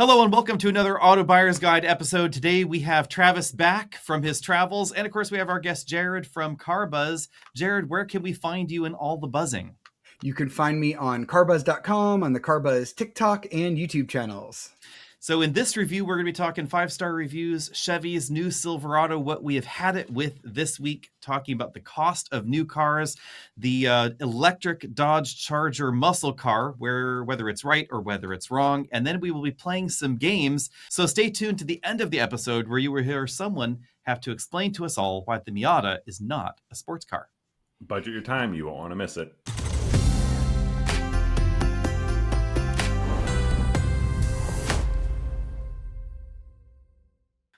Hello and welcome to another Auto Buyer's Guide episode. Today we have Travis back from his travels, and of course we have our guest Jared from CarBuzz. Jared, where can we find you in all the buzzing? You can find me on CarBuzz.com, on the CarBuzz TikTok and YouTube channels. So in this review, we're going to be talking 5-star reviews, Chevy's new Silverado, what we have had it with this week, talking about the cost of new cars, the electric Dodge Charger muscle car, whether it's right or whether it's wrong, and then we will be playing some games. So stay tuned to the end of the episode where you will hear someone have to explain to us all why the Miata is not a sports car. Budget your time, you won't want to miss it.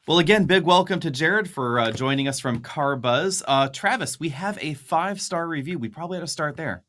Well, again, big welcome to Jared for joining us from CarBuzz. Travis, we have a 5-star review. We probably ought to start there.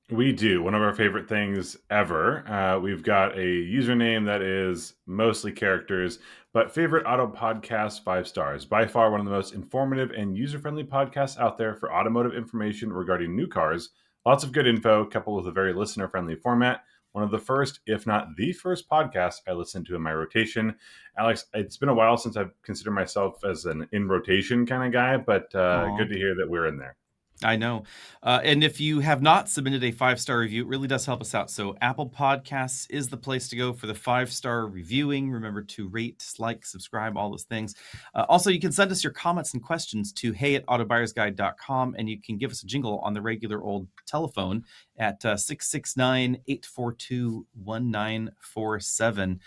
We do. One of our favorite things ever. We've got a username that is mostly characters, but favorite auto podcast 5 stars. By far one of the most informative and user-friendly podcasts out there for automotive information regarding new cars. Lots of good info, coupled with a very listener-friendly format. One of the first, if not the first podcast I listened to in my rotation. Alex, it's been a while since I've considered myself as an in-rotation kind of guy, but good to hear that we're in there. I know. And if you have not submitted a 5-star review, it really does help us out. So Apple Podcasts is the place to go for the 5-star reviewing. Remember to rate, like, subscribe, all those things. Also, you can send us your comments and questions to hey@autobuyersguide.com, and you can give us a jingle on the regular old telephone at 669-842-1947.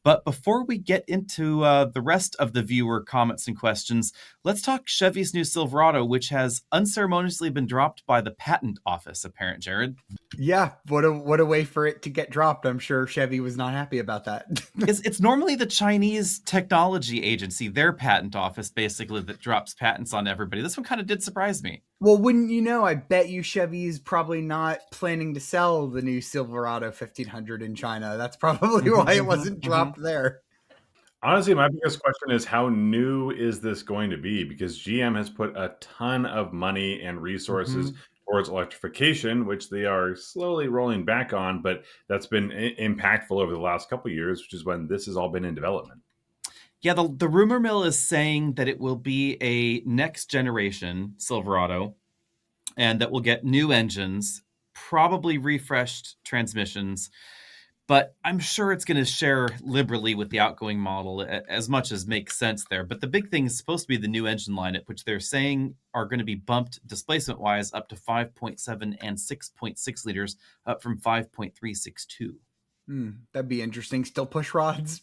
But before we get into the rest of the viewer comments and questions, let's talk Chevy's new Silverado, which has unceremoniously been dropped by the patent office, apparent, Jared. Yeah, what a way for it to get dropped. I'm sure Chevy was not happy about that. It's normally the Chinese technology agency, their patent office, basically, that drops patents on everybody. This one kind of did surprise me. Well, wouldn't you know, I bet you Chevy's probably not planning to sell the new Silverado 1500 in China. That's probably why it wasn't dropped there. Honestly, my biggest question is how new is this going to be? Because GM has put a ton of money and resources towards electrification, which they are slowly rolling back on, but that's been impactful over the last couple of years, which is when this has all been in development. Yeah, the rumor mill is saying that it will be a next generation Silverado and that will get new engines, probably refreshed transmissions, but I'm sure it's going to share liberally with the outgoing model as much as makes sense there. But the big thing is supposed to be the new engine lineup, which they're saying are going to be bumped displacement-wise up to 5.7 and 6.6 liters, up from 5.362. That'd be interesting. Still push rods?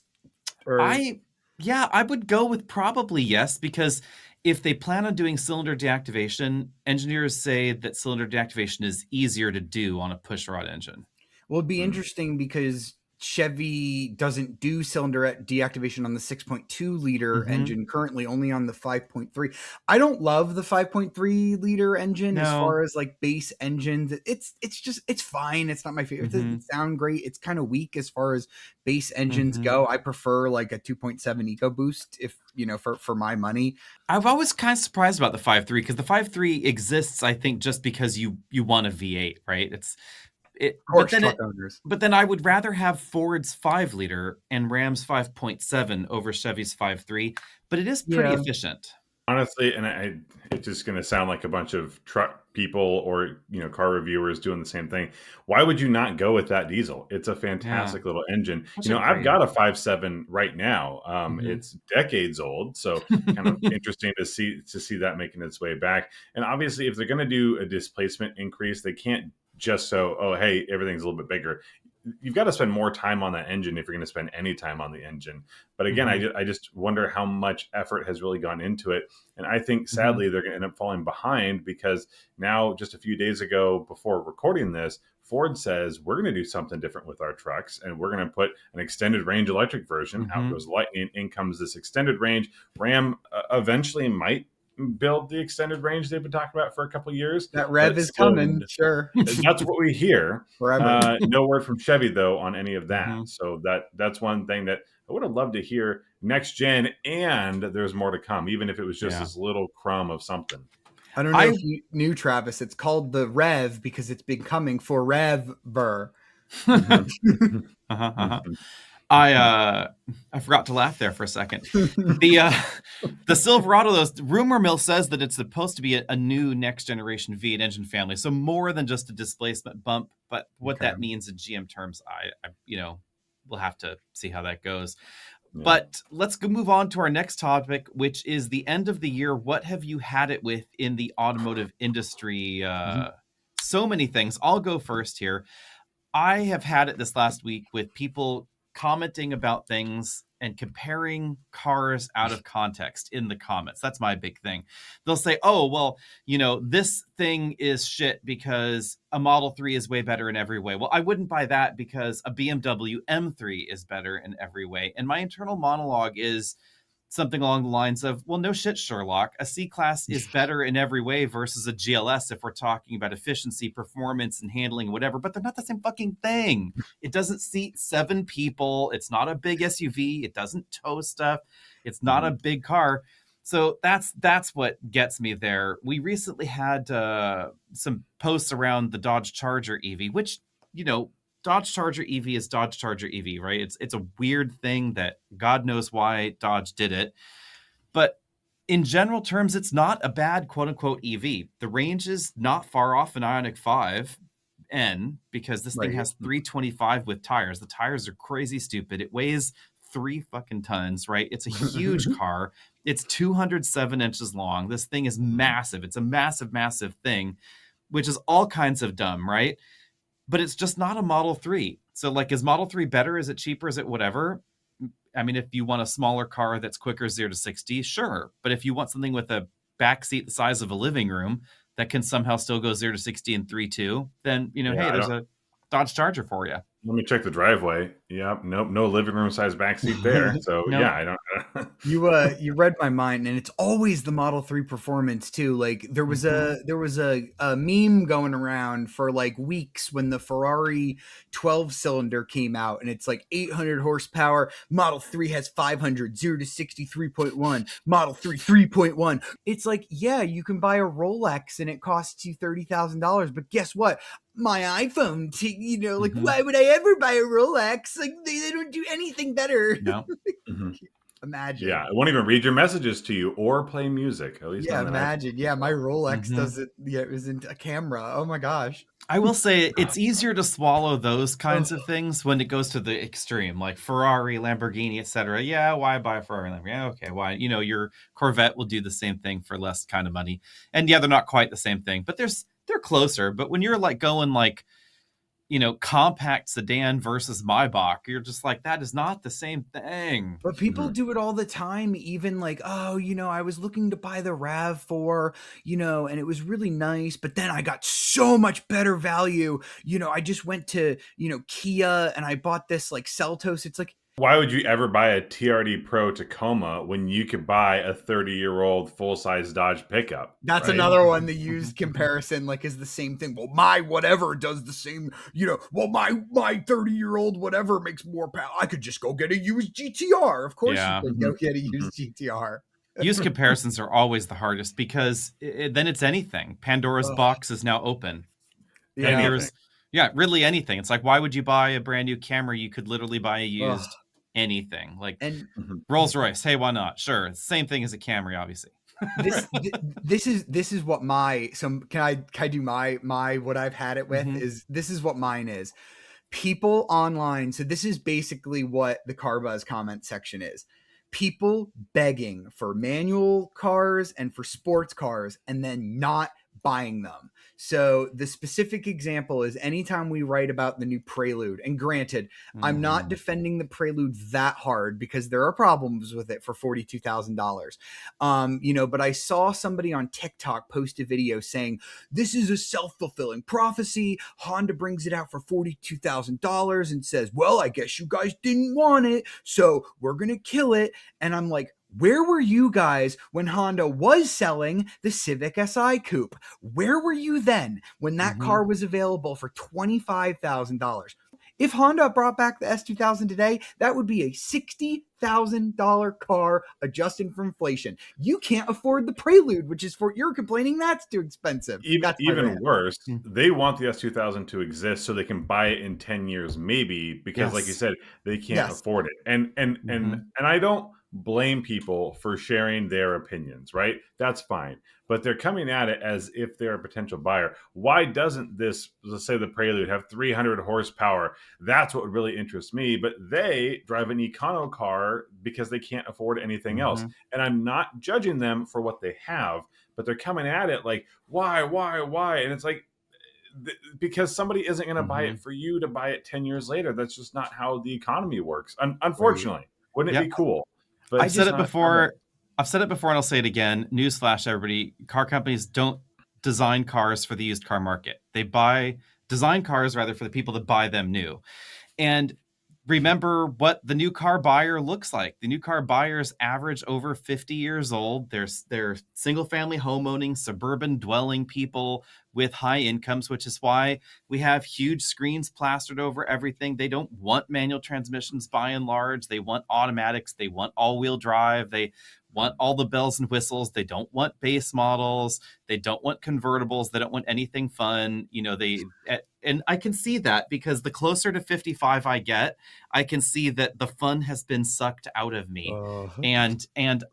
Yeah, I would go with probably yes, because if they plan on doing cylinder deactivation, engineers say that cylinder deactivation is easier to do on a pushrod engine. Well, it'd be interesting because Chevy doesn't do cylinder deactivation on the 6.2 liter engine currently, only on the 5.3. I don't love the 5.3 liter engine as far as like base engines. It's fine. It's not my favorite. It doesn't sound great. It's kind of weak as far as base engines go. I prefer like a 2.7 EcoBoost if, for my money. I've always kind of surprised about the 5.3 because the 5.3 exists, I think, just because you want a V8, right? But then I would rather have Ford's 5-liter and Ram's 5.7 over Chevy's 5.3, but it is pretty efficient. Honestly, and it's just going to sound like a bunch of truck people or car reviewers doing the same thing. Why would you not go with that diesel? It's a fantastic little engine. I've got a 5.7 right now. It's decades old, so kind of interesting to see that making its way back. And obviously, if they're going to do a displacement increase, they can't just hey, everything's a little bit bigger. You've got to spend more time on that engine if you're going to spend any time on the engine. But again, I just wonder how much effort has really gone into it. And I think sadly they're going to end up falling behind because now just a few days ago before recording this, Ford says we're going to do something different with our trucks and we're going to put an extended range electric version. Out goes Lightning, in comes this extended range. Ram eventually might build the extended range they've been talking about for a couple of years. That rev is coming, sure. That's what we hear. Forever. No word from Chevy though on any of that. So that's one thing that I would have loved to hear next gen, and there's more to come, even if it was just this little crumb of something. I don't know if you knew, Travis. It's called the Rev because it's been coming forever. I forgot to laugh there for a second. The Silverado, the rumor mill says that it's supposed to be a new next generation V8 engine family, so more than just a displacement bump. But what that means in GM terms, I we'll have to see how that goes. Yeah. But let's move on to our next topic, which is the end of the year. What have you had it with in the automotive industry? So many things. I'll go first here. I have had it this last week with people commenting about things and comparing cars out of context in the comments. That's my big thing. They'll say, oh, well, this thing is shit because a Model 3 is way better in every way. Well, I wouldn't buy that because a BMW M3 is better in every way. And my internal monologue is something along the lines of, well, no shit, Sherlock. A C-Class is better in every way versus a GLS if we're talking about efficiency, performance, and handling, whatever, but they're not the same fucking thing. It doesn't seat 7 people. It's not a big SUV. It doesn't tow stuff. It's not a big car. So that's what gets me there. We recently had some posts around the Dodge Charger EV, which, Dodge Charger EV is Dodge Charger EV, right? It's a weird thing that God knows why Dodge did it. But in general terms, it's not a bad quote unquote EV. The range is not far off an Ioniq 5N because this thing has 325 with tires. The tires are crazy stupid. It weighs 3 fucking tons, right? It's a huge car. It's 207 inches long. This thing is massive. It's a massive, massive thing, which is all kinds of dumb, right? But it's just not a Model 3. So, is Model 3 better? Is it cheaper? Is it whatever? I mean, if you want a smaller car that's quicker 0 to 60, sure. But if you want something with a backseat the size of a living room that can somehow still go 0 to 60 in 3.2, then, hey, there's a Dodge Charger for you. Let me check the driveway. Yep, nope, no living room size backseat there. So nope. Yeah, I don't. You read my mind, and it's always the Model 3 performance too. There was a meme going around for weeks when the Ferrari 12-cylinder came out, and it's 800 horsepower. Model 3 has 500, 0 to 60 3.1. Model 3 3.1. It's you can buy a Rolex and it costs you $30,000, but guess what? My iPhone, why would I ever buy a Rolex? They don't do anything better. No. Imagine. Yeah, it won't even read your messages to you or play music. At least imagine. Yeah, my Rolex does it. Yeah, it isn't a camera. Oh my gosh. I will say it's easier to swallow those kinds of things when it goes to the extreme, like Ferrari, Lamborghini, etc. Yeah, why buy a Ferrari, Lamborghini? Yeah, okay, why? Your Corvette will do the same thing for less kind of money, and yeah, they're not quite the same thing, but they're closer. But when you're going compact sedan versus Maybach, you're just that is not the same thing. But people do it all the time, even I was looking to buy the RAV4, and it was really nice, but then I got so much better value. I just went to, Kia and I bought this Seltos. It's why would you ever buy a TRD Pro Tacoma when you could buy a 30-year-old full-size Dodge pickup? That's right? Another one, the used comparison, is the same thing. Well, my whatever does the same, well, my 30-year-old whatever makes more power. I could just go get a used GTR. Of course you could go get a used GTR. Used comparisons are always the hardest because then it's anything. Pandora's box is now open. Yeah, really anything. It's why would you buy a brand new Camry? You could literally buy a used anything. Rolls Royce. Hey, why not? Sure, same thing as a Camry, obviously. This is what can I do my what I've had it with is this is what mine is. People online. So this is basically what the CarBuzz comment section is. People begging for manual cars and for sports cars and then not buying them. So the specific example is anytime we write about the new Prelude, and granted, I'm not defending the Prelude that hard because there are problems with it for $42,000. But I saw somebody on TikTok post a video saying, this is a self-fulfilling prophecy. Honda brings it out for $42,000 and says, well, I guess you guys didn't want it, so we're going to kill it. And I'm like, where were you guys when Honda was selling the Civic Si Coupe? Where were you then when that car was available for $25,000? If Honda brought back the S2000 today, that would be a $60,000 car adjusted for inflation. You can't afford the Prelude, which is you're complaining that's too expensive. Even worse, they want the S2000 to exist so they can buy it in 10 years, maybe, because like you said, they can't afford it. And I don't blame people for sharing their opinions, right? That's fine. But they're coming at it as if they're a potential buyer. Why doesn't this, let's say the Prelude, have 300 horsepower? That's what would really interest me. But they drive an econo car because they can't afford anything else. And I'm not judging them for what they have, but they're coming at it like, why? And it's like, because somebody isn't going to buy it for you to buy it 10 years later. That's just not how the economy works. Unfortunately, wouldn't it be cool? But I've said it before, and I'll say it again. Newsflash, everybody. Car companies don't design cars for the used car market. They design cars rather for the people that buy them new. And remember what the new car buyer looks like. The new car buyers average over 50 years old. They're single-family home-owning, suburban dwelling people with high incomes, which is why we have huge screens plastered over everything. They don't want manual transmissions by and large. They want automatics. They want all-wheel drive. They want all the bells and whistles. They don't want base models. They don't want convertibles. They don't want anything fun. And I can see that because the closer to 55 I get, I can see that the fun has been sucked out of me. And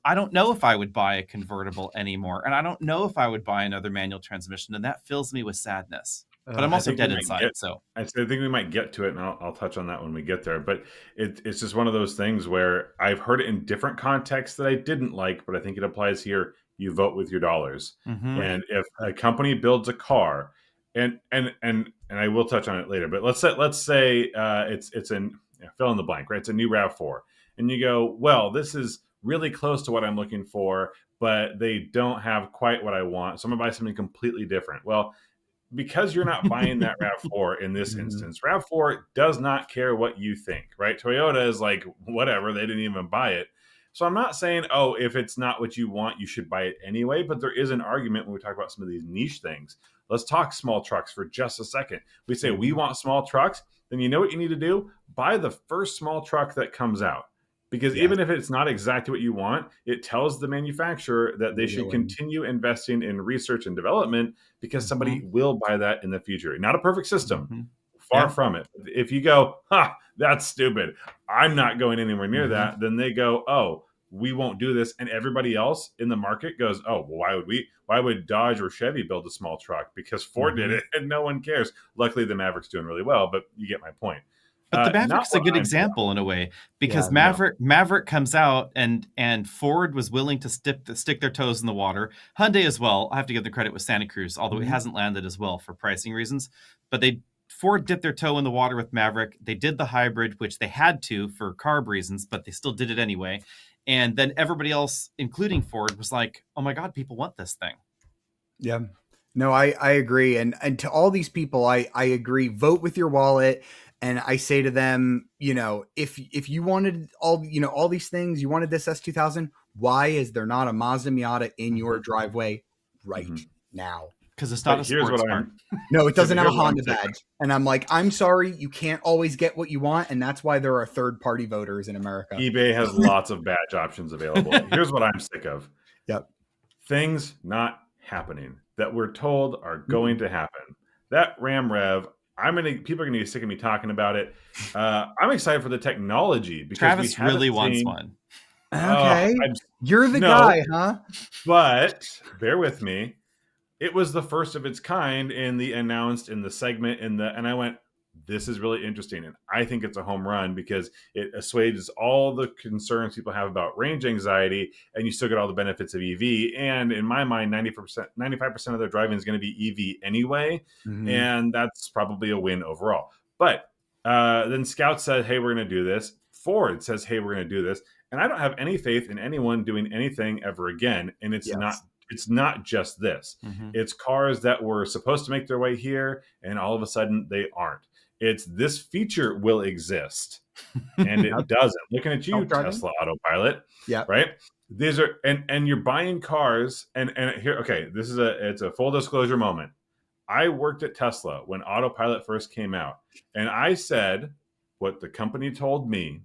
I don't know if I would buy a convertible anymore. And I don't know if I would buy another manual transmission. And that fills me with sadness. But I'm also dead inside. I think we might get to it, and I'll touch on that when we get there. But it's just one of those things where I've heard it in different contexts that I didn't like, but I think it applies here. You vote with your dollars. And if a company builds a car, and I will touch on it later, but let's say it's an fill in the blank, right? It's a new RAV4, and you go, well, this is really close to what I'm looking for, but they don't have quite what I want, so I'm gonna buy something completely different. Well, because you're not buying that RAV4 in this instance, RAV4 does not care what you think, right? Toyota is like, whatever, they didn't even buy it. So I'm not saying, oh, if it's not what you want, you should buy it anyway, but there is an argument when we talk about some of these niche things. Let's talk small trucks for just a second. We say we want small trucks, then you know what you need to do? Buy the first small truck that comes out. Because even if it's not exactly what you want, it tells the manufacturer that they should continue investing in research and development because somebody will buy that in the future. Not a perfect system, far from it. If you go, that's stupid, I'm not going anywhere near that, then they go, oh, we won't do this. And everybody else in the market goes, oh, well, why would Dodge or Chevy build a small truck? Because Ford did it and no one cares. Luckily, the Maverick's doing really well, but you get my point. But the Maverick's a good example in a way because Maverick comes out and Ford was willing to stick their toes in the water. Hyundai as well. I have to give the credit with Santa Cruz, although it hasn't landed as well for pricing reasons. But Ford dipped their toe in the water with Maverick. They did the hybrid, which they had to for carb reasons, but they still did it anyway. And then everybody else, including Ford, was like, oh my God, people want this thing. Yeah. No, I agree. And to all these people, I agree. Vote with your wallet. And I say to them, if you wanted all these things, you wanted this S2000, why is there not a Mazda Miata in your driveway right now? Because it's not a sports car. No, it doesn't have a Honda badge. And I'm like, I'm sorry, you can't always get what you want. And that's why there are third-party voters in America. eBay has lots of badge options available. Here's what I'm sick of. Things not happening that we're told are going to happen. That Ram Rev, people are gonna be sick of me talking about it. I'm excited for the technology because Travis really wants one. Okay, you're the guy, huh? But bear with me. It was the first of its kind announced in the segment and I went, this is really interesting, and I think it's a home run because it assuages all the concerns people have about range anxiety, and you still get all the benefits of EV. And in my mind, 95% of their driving is going to be EV anyway, and that's probably a win overall. But then Scout said, hey, we're going to do this. Ford says, hey, we're going to do this. And I don't have any faith in anyone doing anything ever again, and it's not just this. It's cars that were supposed to make their way here, and all of a sudden they aren't. It's this feature will exist, and it doesn't. Looking at you, Tesla Autopilot. Right. These are and you're buying cars, and here. Okay, it's a full disclosure moment. I worked at Tesla when autopilot first came out, and I said what the company told me,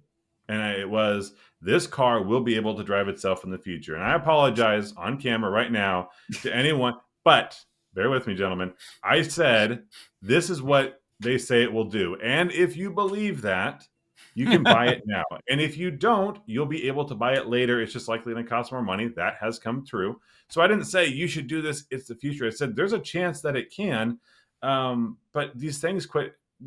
and it was, this car will be able to drive itself in the future. And I apologize on camera right now to anyone, but bear with me, gentlemen. I said, this is what they say it will do. And if you believe that, you can buy it now. And if you don't, you'll be able to buy it later. It's just likely going to cost more money. That has come true. So I didn't say you should do this, it's the future. I said there's a chance that it can, but these things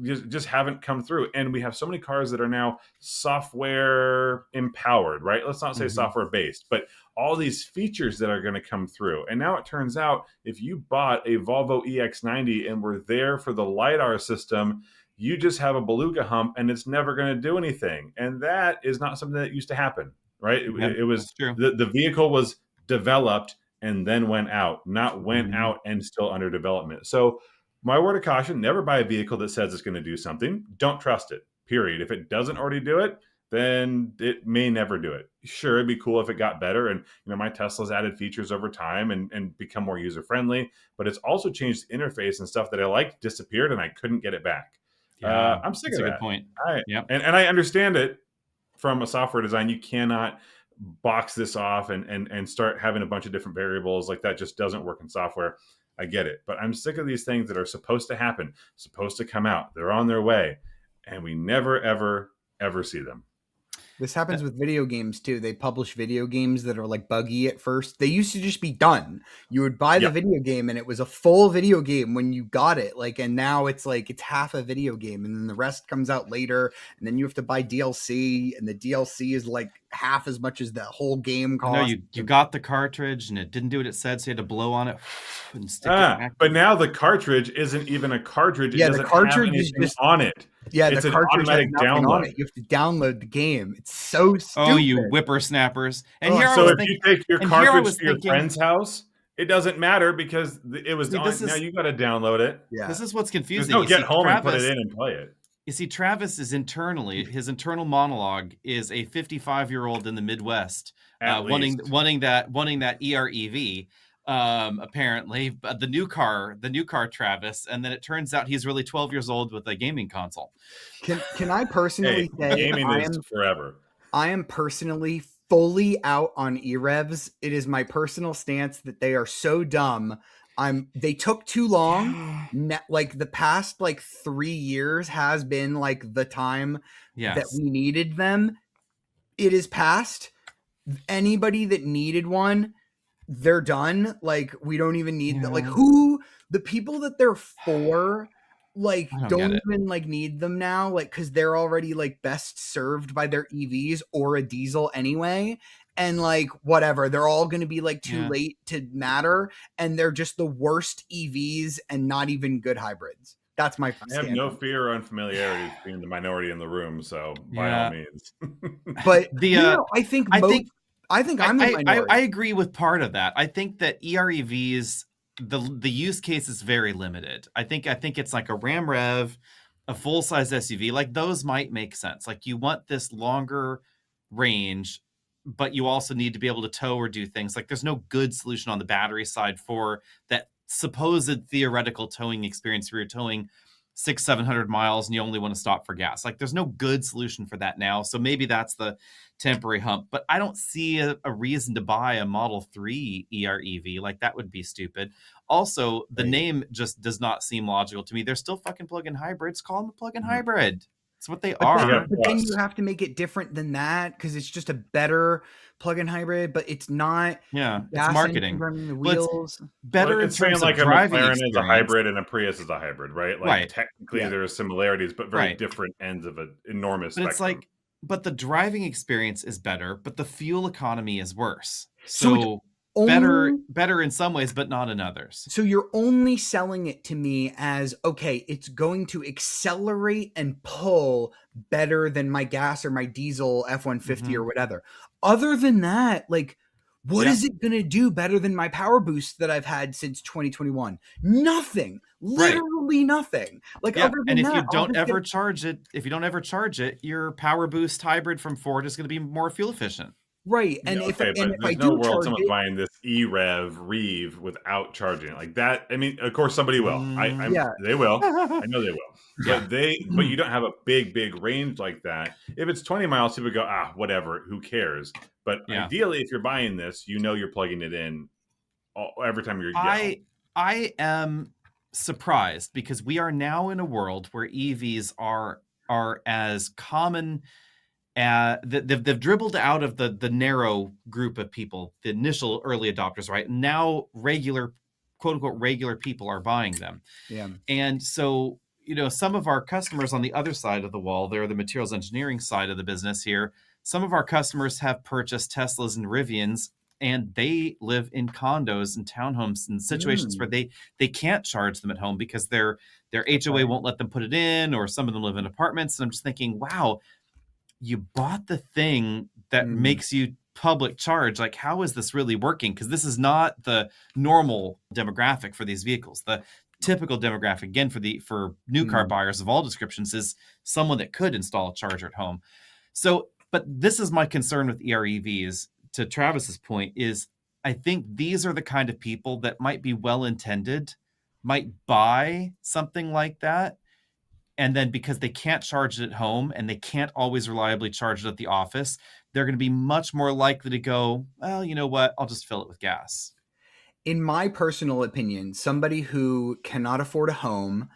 just haven't come through. And we have so many cars that are now software empowered, right? Let's not say software based, but all these features that are going to come through. And now it turns out if you bought a Volvo EX90 and were there for the LiDAR system, you just have a beluga hump and it's never going to do anything. And that is not something that used to happen, right? It was true. The vehicle was developed and then went out, not went out and still under development. So my word of caution, never buy a vehicle that says it's going to do something. Don't trust it, period. If it doesn't already do it, then it may never do it. Sure, it'd be cool if it got better. And my Tesla's added features over time and become more user-friendly, but it's also changed the interface, and stuff that I liked disappeared and I couldn't get it back. Yeah, I'm sick of that. That's a good point. And I understand it from a software design. You cannot box this off and start having a bunch of different variables. Like, that just doesn't work in software. I get it. But I'm sick of these things that are supposed to happen, supposed to come out. They're on their way. And we never, ever, ever see them. This happens with video games too. They publish video games that are like buggy at first. They used to just be done. You would buy the video game and it was a full video game when you got it. And now it's like, it's half a video game and then the rest comes out later. And then you have to buy DLC, and the DLC is like half as much as the whole game cost. No, you got the cartridge and it didn't do what it said. So you had to blow on it and stick it back. But now the cartridge isn't even a cartridge. It doesn't the cartridge have is just on it. Yeah, it's the cartridge has nothing on it. You have to download the game. It's so stupid. Oh, you whippersnappers! And if you take your cartridge to your friend's house, it doesn't matter because it was on. Now you got to download it. Yeah, this is what's confusing. There's no get home and put it in and play it. You see, Travis is his internal monologue is a 55-year-old in the Midwest wanting that EREV. Apparently, the new car Travis, and then it turns out he's really 12 years old with a gaming console. Can I personally say gaming is forever? I am personally fully out on EREVs. It is my personal stance that they are so dumb. They took too long. Like the past 3 years has been like the time that we needed them. It is past. Anybody that needed one, they're done. Like, we don't even need that. Like, the people that they're for, don't even need them now. Cause they're already best served by their EVs or a diesel anyway. And whatever, they're all going to be too late to matter. And they're just the worst EVs and not even good hybrids. That's my I have no fear or unfamiliarity being the minority in the room. So by all means, but I think I'm the minority. I agree with part of that. I think that EREVs, the use case is very limited. I think it's like a Ram Rev, a full size SUV. Those might make sense. You want this longer range, but you also need to be able to tow or do things. There's no good solution on the battery side for that supposed theoretical towing experience where you're towing 600-700 miles and you only want to stop for gas. There's no good solution for that now. So maybe that's the temporary hump, but I don't see a reason to buy a Model 3 EREV. That would be stupid. Also, the name just does not seem logical to me. They're still fucking plug-in hybrids. Call them a plug-in hybrid. It's what they are. But then you have to make it different than that because it's just a better plug-in hybrid, but it's not. Yeah, it's marketing. Running the wheels. It's better in terms of a driving McLaren experience. is a hybrid and a Prius is a hybrid, right? Right. Technically there are similarities, but very different ends of an enormous spectrum. It's but the driving experience is better, but the fuel economy is worse. So better in some ways, but not in others. So you're only selling it to me as, okay, it's going to accelerate and pull better than my gas or my diesel F-150 or whatever. Other than that, what is it going to do better than my Power Boost that I've had since 2021? Nothing. Literally nothing. Other than and if you don't ever charge it, your Power Boost hybrid from Ford is going to be more fuel efficient. Right. Yeah, And okay, but if I there's no do world charge someone's it, buying this Reeve without charging it like that. I mean, of course somebody will. Mm. yeah. They will. I know they will. Yeah. But you don't have a big range like that. If it's 20 miles, people go, whatever, who cares? But Yeah. ideally, if you're buying this, you're plugging it in every time you go. I am surprised because we are now in a world where EVs are as common. They've dribbled out of the narrow group of people, the initial early adopters, right? Now regular, quote unquote, regular people are buying them. Yeah. And so, some of our customers on the other side of the wall, they're the materials engineering side of the business here. Some of our customers have purchased Teslas and Rivians, and they live in condos and townhomes in situations where they can't charge them at home because their HOA won't let them put it in, or some of them live in apartments. And I'm just thinking, wow, you bought the thing that makes you public charge. Like, how is this really working? Because this is not the normal demographic for these vehicles. The typical demographic, again, for new car buyers of all descriptions, is someone that could install a charger at home. So, but this is my concern with EREVs, to Travis's point, is I think these are the kind of people that might be well-intended, might buy something like that, and then because they can't charge it at home and they can't always reliably charge it at the office, they're going to be much more likely to go, well, you know what, I'll just fill it with gas. In my personal opinion, somebody who cannot afford a home,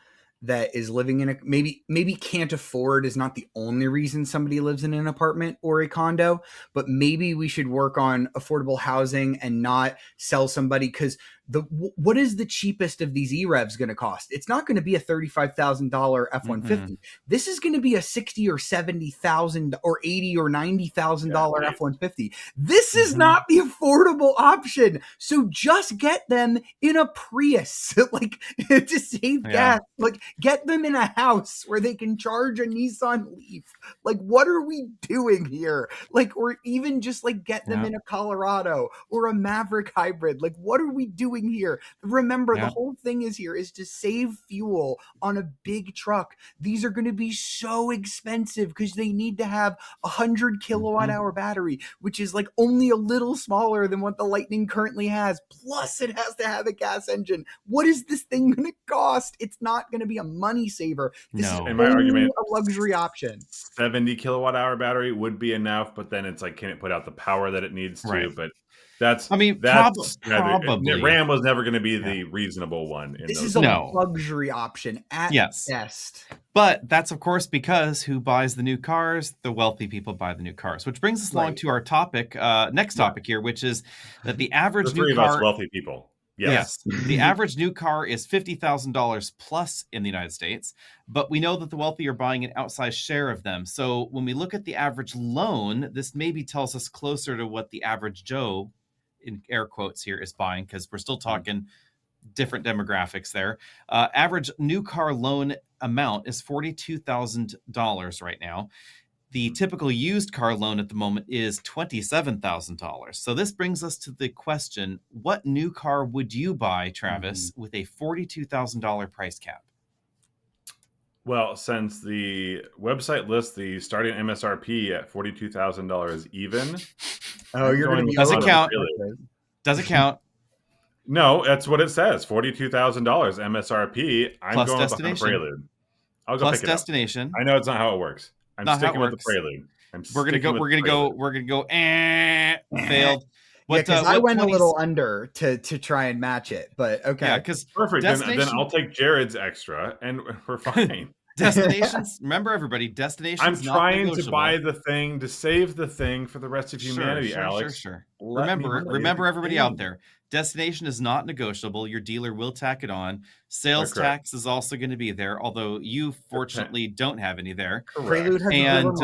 that is living in a maybe can't afford is not the only reason somebody lives in an apartment or a condo, but maybe we should work on affordable housing and not sell somebody, because what is the cheapest of these EREVs going to cost? It's not going to be a $35,000 F-150. This is going to be a $60,000 or $70,000 or $80,000 or $90,000 F-150. This is not the affordable option. So just get them in a Prius, like, to save gas. Like, get them in a house where they can charge a Nissan Leaf. Like, what are we doing here? Like, or even just like get them in a Colorado or a Maverick hybrid. Like, what are we doing here? Remember, the whole thing is to save fuel on a big truck. These are going to be so expensive because they need to have 100 kilowatt hour battery, which is like only a little smaller than what the Lightning currently has. Plus, it has to have a gas engine. What is this thing going to cost? It's not going to be a money saver. This is my argument, a luxury option. 70 kilowatt hour battery would be enough, but then it's like, can it put out the power that it needs to? But that's probably Ram was never going to be the reasonable one. This is a luxury option at best. But that's, of course, because who buys the new cars? The wealthy people buy the new cars, which brings us along to our topic, next topic here, which is that the average new car, wealthy people. Yes. The average new car is $50,000 plus in the United States, but we know that the wealthy are buying an outsized share of them. So when we look at the average loan, this maybe tells us closer to what the average Joe, in air quotes here, is buying, because we're still talking different demographics there. Average new car loan amount is $42,000 right now. The typical used car loan at the moment is $27,000. So this brings us to the question, what new car would you buy, Travis, with a $42,000 price cap? Well, since the website lists the starting MSRP at $42,000 even. Oh, you're going to be... Doesn't count. Doesn't count. No, that's what it says. $42,000 MSRP. I'm plus going destination. with the Prelude. I'll go plus pick destination. It up. I know it's not how it works. I'm not sticking with the Prelude. We're gonna go. Failed. Because I went a little under to try and match it, but okay. Yeah, because perfect. Then I'll take Jared's extra, and we're fine. Destinations. Remember, everybody. Destinations. I'm trying to buy the thing to save the thing for the rest of humanity, Alex. Sure. Remember, everybody out there. Destination is not negotiable. Your dealer will tack it on. Sales tax is also going to be there, although you fortunately don't have any there. Prelude has and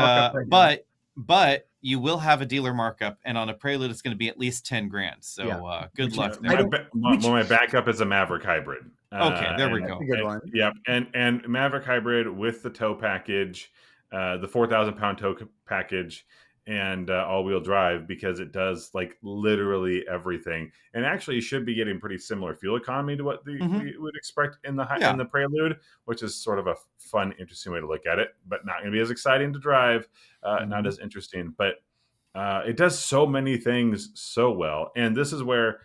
but you will have a dealer markup, and on a Prelude it's going to be at least $10,000. So good luck there. My backup is a Maverick hybrid. Okay, there we go. That's a good one. Yep, and Maverick hybrid with the tow package, the 4,000-pound tow package, and all-wheel drive, because it does like literally everything. And actually, you should be getting pretty similar fuel economy to what we would expect in the Prelude, which is sort of a fun, interesting way to look at it, but not going to be as exciting to drive, not as interesting. But It does so many things so well, and this is where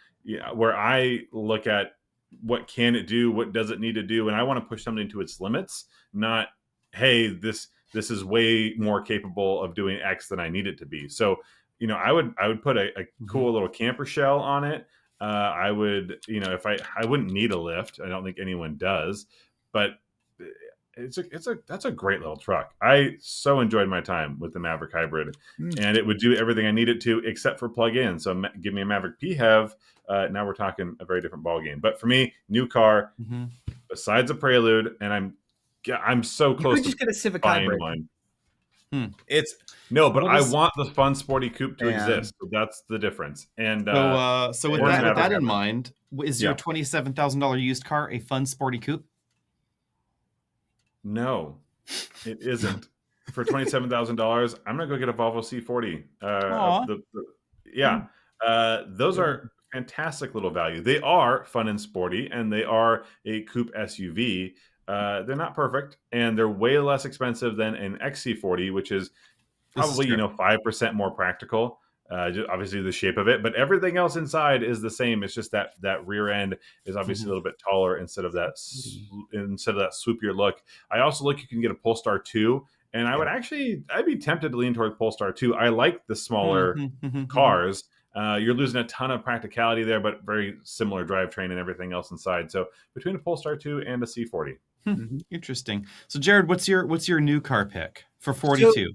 where I look at what can it do, what does it need to do, and I want to push something to its limits. Not, hey, this is way more capable of doing X than I need it to be. So, I would put a cool little camper shell on it. I would, if I wouldn't need a lift. I don't think anyone does, but that's a great little truck. I so enjoyed my time with the Maverick Hybrid, and it would do everything I needed to except for plug in. So give me a Maverick PHEV. Now we're talking a very different ball game. But for me, new car, besides a Prelude, and I'm so close to just get a Civic buying Hybrid. one. But I want the fun sporty coupe to exist. So that's the difference. And so with that in mind, is your $27,000 used car a fun sporty coupe? No, it isn't. For $27,000, I'm gonna go get a Volvo C40. Those are fantastic little value. They are fun and sporty, and they are a coupe SUV. They're not perfect, and they're way less expensive than an XC40, which is probably 5% more practical. Obviously the shape of it, but everything else inside is the same. It's just that rear end is obviously a little bit taller instead of that swoopier look. I also you can get a Polestar 2, and I'd be tempted to lean toward Polestar 2. I like the smaller cars. You're losing a ton of practicality there, but very similar drivetrain and everything else inside. So between a Polestar 2 and a C40. Interesting. So Jared, what's your new car pick for 42?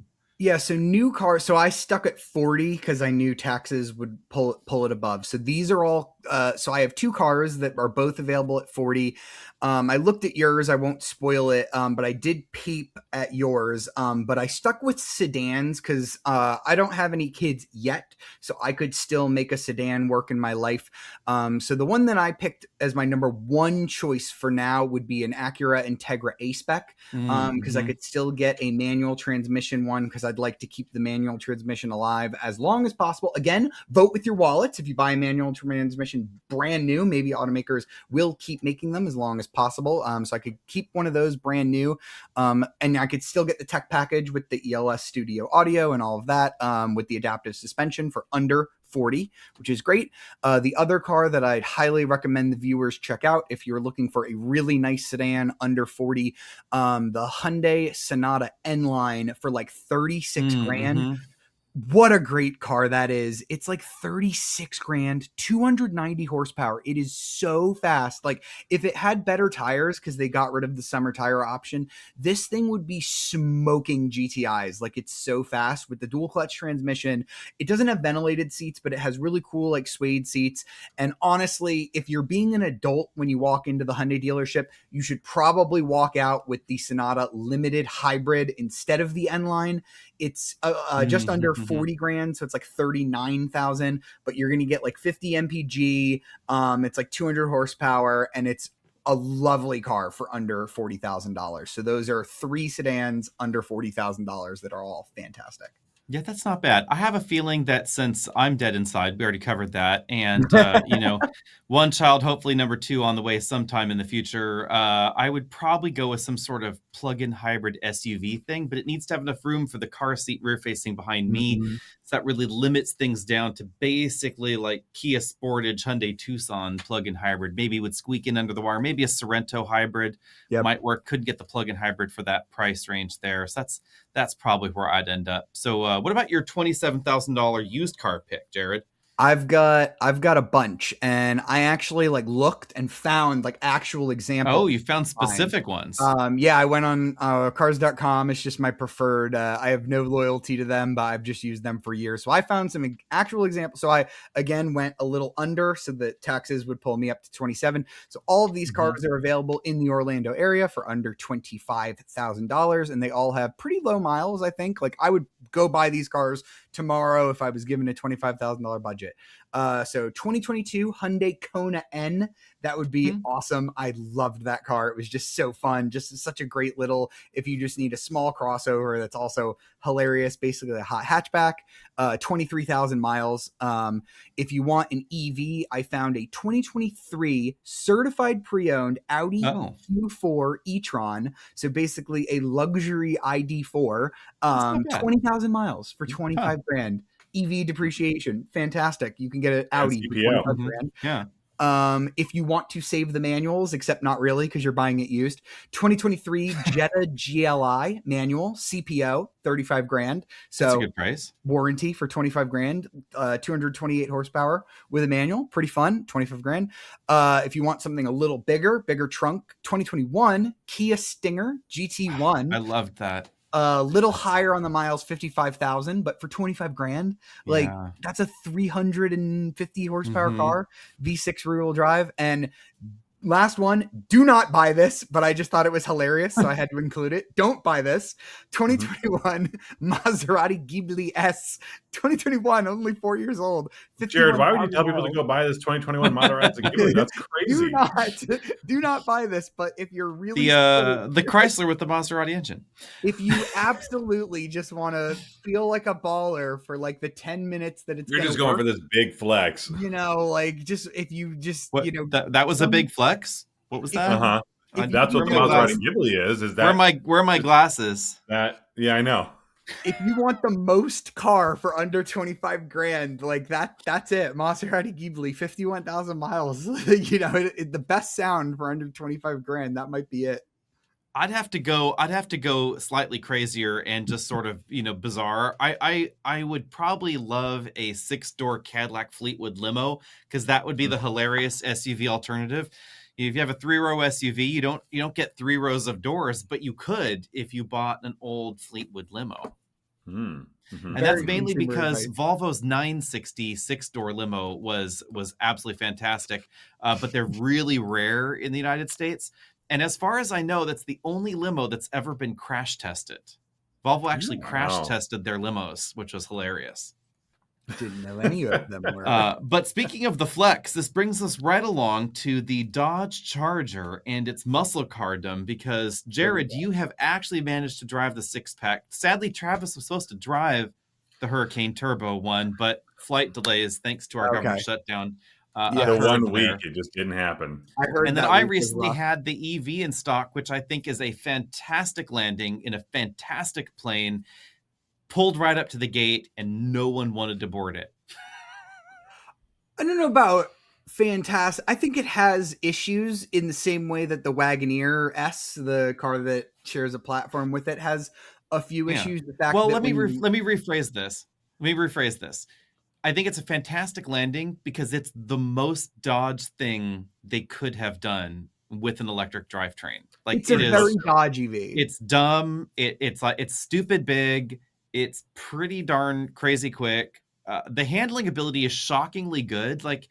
So new car. So I stuck at 40 because I knew taxes would pull it above. So these are all. So I have two cars that are both available at 40. I looked at yours. I won't spoil it, but I did peep at yours. But I stuck with sedans because I don't have any kids yet, so I could still make a sedan work in my life. So the one that I picked as my number one choice for now would be an Acura Integra A-Spec because I could still get a manual transmission one because I'd like to keep the manual transmission alive as long as possible. Again, vote with your wallets. If you buy a manual transmission brand new, maybe automakers will keep making them as long as possible. So I could keep one of those brand new, and I could still get the tech package with the ELS studio audio and all of that, with the adaptive suspension for under 40, which is great. The other car that I'd highly recommend the viewers check out if you're looking for a really nice sedan under 40, the Hyundai Sonata N-Line for like 36 grand. What a great car that is. It's like 36 grand, 290 horsepower. It is so fast. Like if it had better tires, because they got rid of the summer tire option, this thing would be smoking GTIs. Like it's so fast with the dual clutch transmission. It doesn't have ventilated seats, but it has really cool like suede seats. And honestly, if you're being an adult when you walk into the Hyundai dealership, you should probably walk out with the Sonata Limited Hybrid instead of the N-Line. It's just under 40 grand, so it's like 39,000, but you're going to get like 50 mpg. It's like 200 horsepower, and it's a lovely car for under $40,000. So those are three sedans under $40,000 that are all fantastic. Yeah, that's not bad. I have a feeling that since I'm dead inside, we already covered that, and one child, hopefully number two on the way sometime in the future, I would probably go with some sort of plug-in hybrid SUV thing, but it needs to have enough room for the car seat rear-facing behind me. So that really limits things down to basically like Kia Sportage, Hyundai Tucson plug-in hybrid. Maybe would squeak in under the wire. Maybe a Sorento hybrid might work. Could get the plug-in hybrid for that price range there. So that's probably where I'd end up. So what about your $27,000 used car pick, Jared? I've got a bunch, and I actually like looked and found like actual examples. Oh, you found specific ones. Yeah, I went on cars.com. It's just my preferred. I have no loyalty to them, but I've just used them for years. So I found some actual examples. So I again went a little under, so that taxes would pull me up to 27. So all of these cars are available in the Orlando area for under $25,000, and they all have pretty low miles. I think like I would go buy these cars tomorrow if I was given a $25,000 budget. So 2022 Hyundai Kona N, that would be awesome. I loved that car. It was just so fun. Just such a great little, if you just need a small crossover that's also hilarious, basically a hot hatchback, 23,000 miles. If you want an EV, I found a 2023 certified pre-owned Audi Q4 e-tron. So basically a luxury ID4, 20,000 miles for 25 grand. EV depreciation, fantastic. You can get an Audi for CPO. 25 grand. Yeah. If you want to save the manuals, except not really because you're buying it used, 2023 Jetta GLI manual CPO, 35 grand. So that's a good price. Warranty for 25 grand, 228 horsepower with a manual, pretty fun, 25 grand. If you want something a little bigger trunk, 2021 Kia Stinger GT1. I loved that. A little higher on the miles, 55,000, but for 25 grand, like that's a 350 horsepower car, V6 rear wheel drive. And last one, do not buy this, but I just thought it was hilarious, so I had to include it. Don't buy this. 2021 Maserati Ghibli S. 2021, only 4 years old. Jared, why would you tell people to go buy this 2021 Maserati Ghibli? That's crazy. Do not buy this, but if you're really the Chrysler with the Maserati engine. If you absolutely just want to feel like a baller for like the 10 minutes that it's you're just going for this big flex. You know, like just if you just what, you know that was a big flex. What was that? That's what the Maserati Ghibli is. Is that where are my glasses? Yeah, I know. If you want the most car for under 25 grand, like that's it. Maserati Ghibli, 51,000 miles. You know, the best sound for under 25 grand. That might be it. I'd have to go slightly crazier and just sort of, bizarre. I would probably love a 6-door Cadillac Fleetwood limo, because that would be the hilarious SUV alternative. If you have a 3-row SUV, you don't get 3 rows of doors, but you could if you bought an old Fleetwood limo. Mm-hmm. And that's mainly because Volvo's 960 6-door limo was absolutely fantastic, but they're really rare in the United States. And as far as I know, that's the only limo that's ever been crash tested. Volvo actually crash tested their limos, which was hilarious. Didn't know any of them were. But speaking of the flex, this brings us right along to the Dodge Charger and its muscle cardom, because Jared, you have actually managed to drive the 6-pack. Sadly, Travis was supposed to drive the Hurricane Turbo one, but flight delays thanks to our government shutdown. The 1 week, it just didn't happen. And then I recently had the EV in stock, which I think is a fantastic landing in a fantastic plane. Pulled right up to the gate, and no one wanted to board it. I don't know about fantastic. I think it has issues in the same way that the Wagoneer S, the car that shares a platform with it, has a few issues. The fact let me rephrase this. I think it's a fantastic landing because it's the most Dodge thing they could have done with an electric drivetrain. Like, it's a very Dodge EV. It's dumb. It's stupid big. It's pretty darn crazy quick. The handling ability is shockingly good. Like,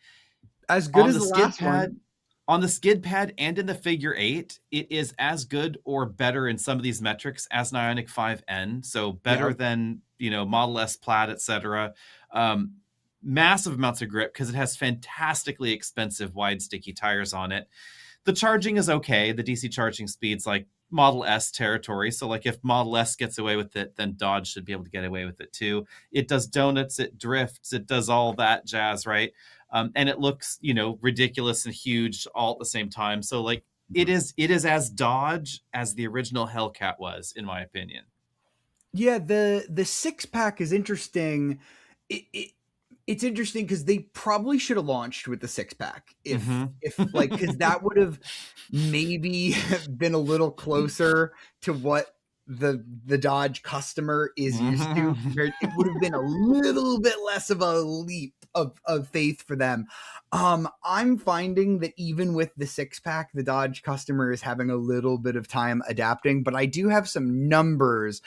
as good as the last pad, one. On the skid pad and in the figure 8, it is as good or better in some of these metrics as an Ioniq 5N. So better than, Model S Plaid, etc. Massive amounts of grip because it has fantastically expensive wide sticky tires on it. The charging is okay. The DC charging speed's like Model S territory. So like if Model S gets away with it, then Dodge should be able to get away with it too. It does donuts, it drifts, it does all that jazz, right? And it looks, ridiculous and huge all at the same time. So like it is as Dodge as the original Hellcat was, in my opinion. Yeah, the 6-pack is interesting. It's interesting because they probably should have launched with the 6-pack if like, because that would have maybe been a little closer to what the Dodge customer is used to. It would have been a little bit less of a leap of faith for them. I'm finding that even with the 6-pack, the Dodge customer is having a little bit of time adapting, but I do have some numbers,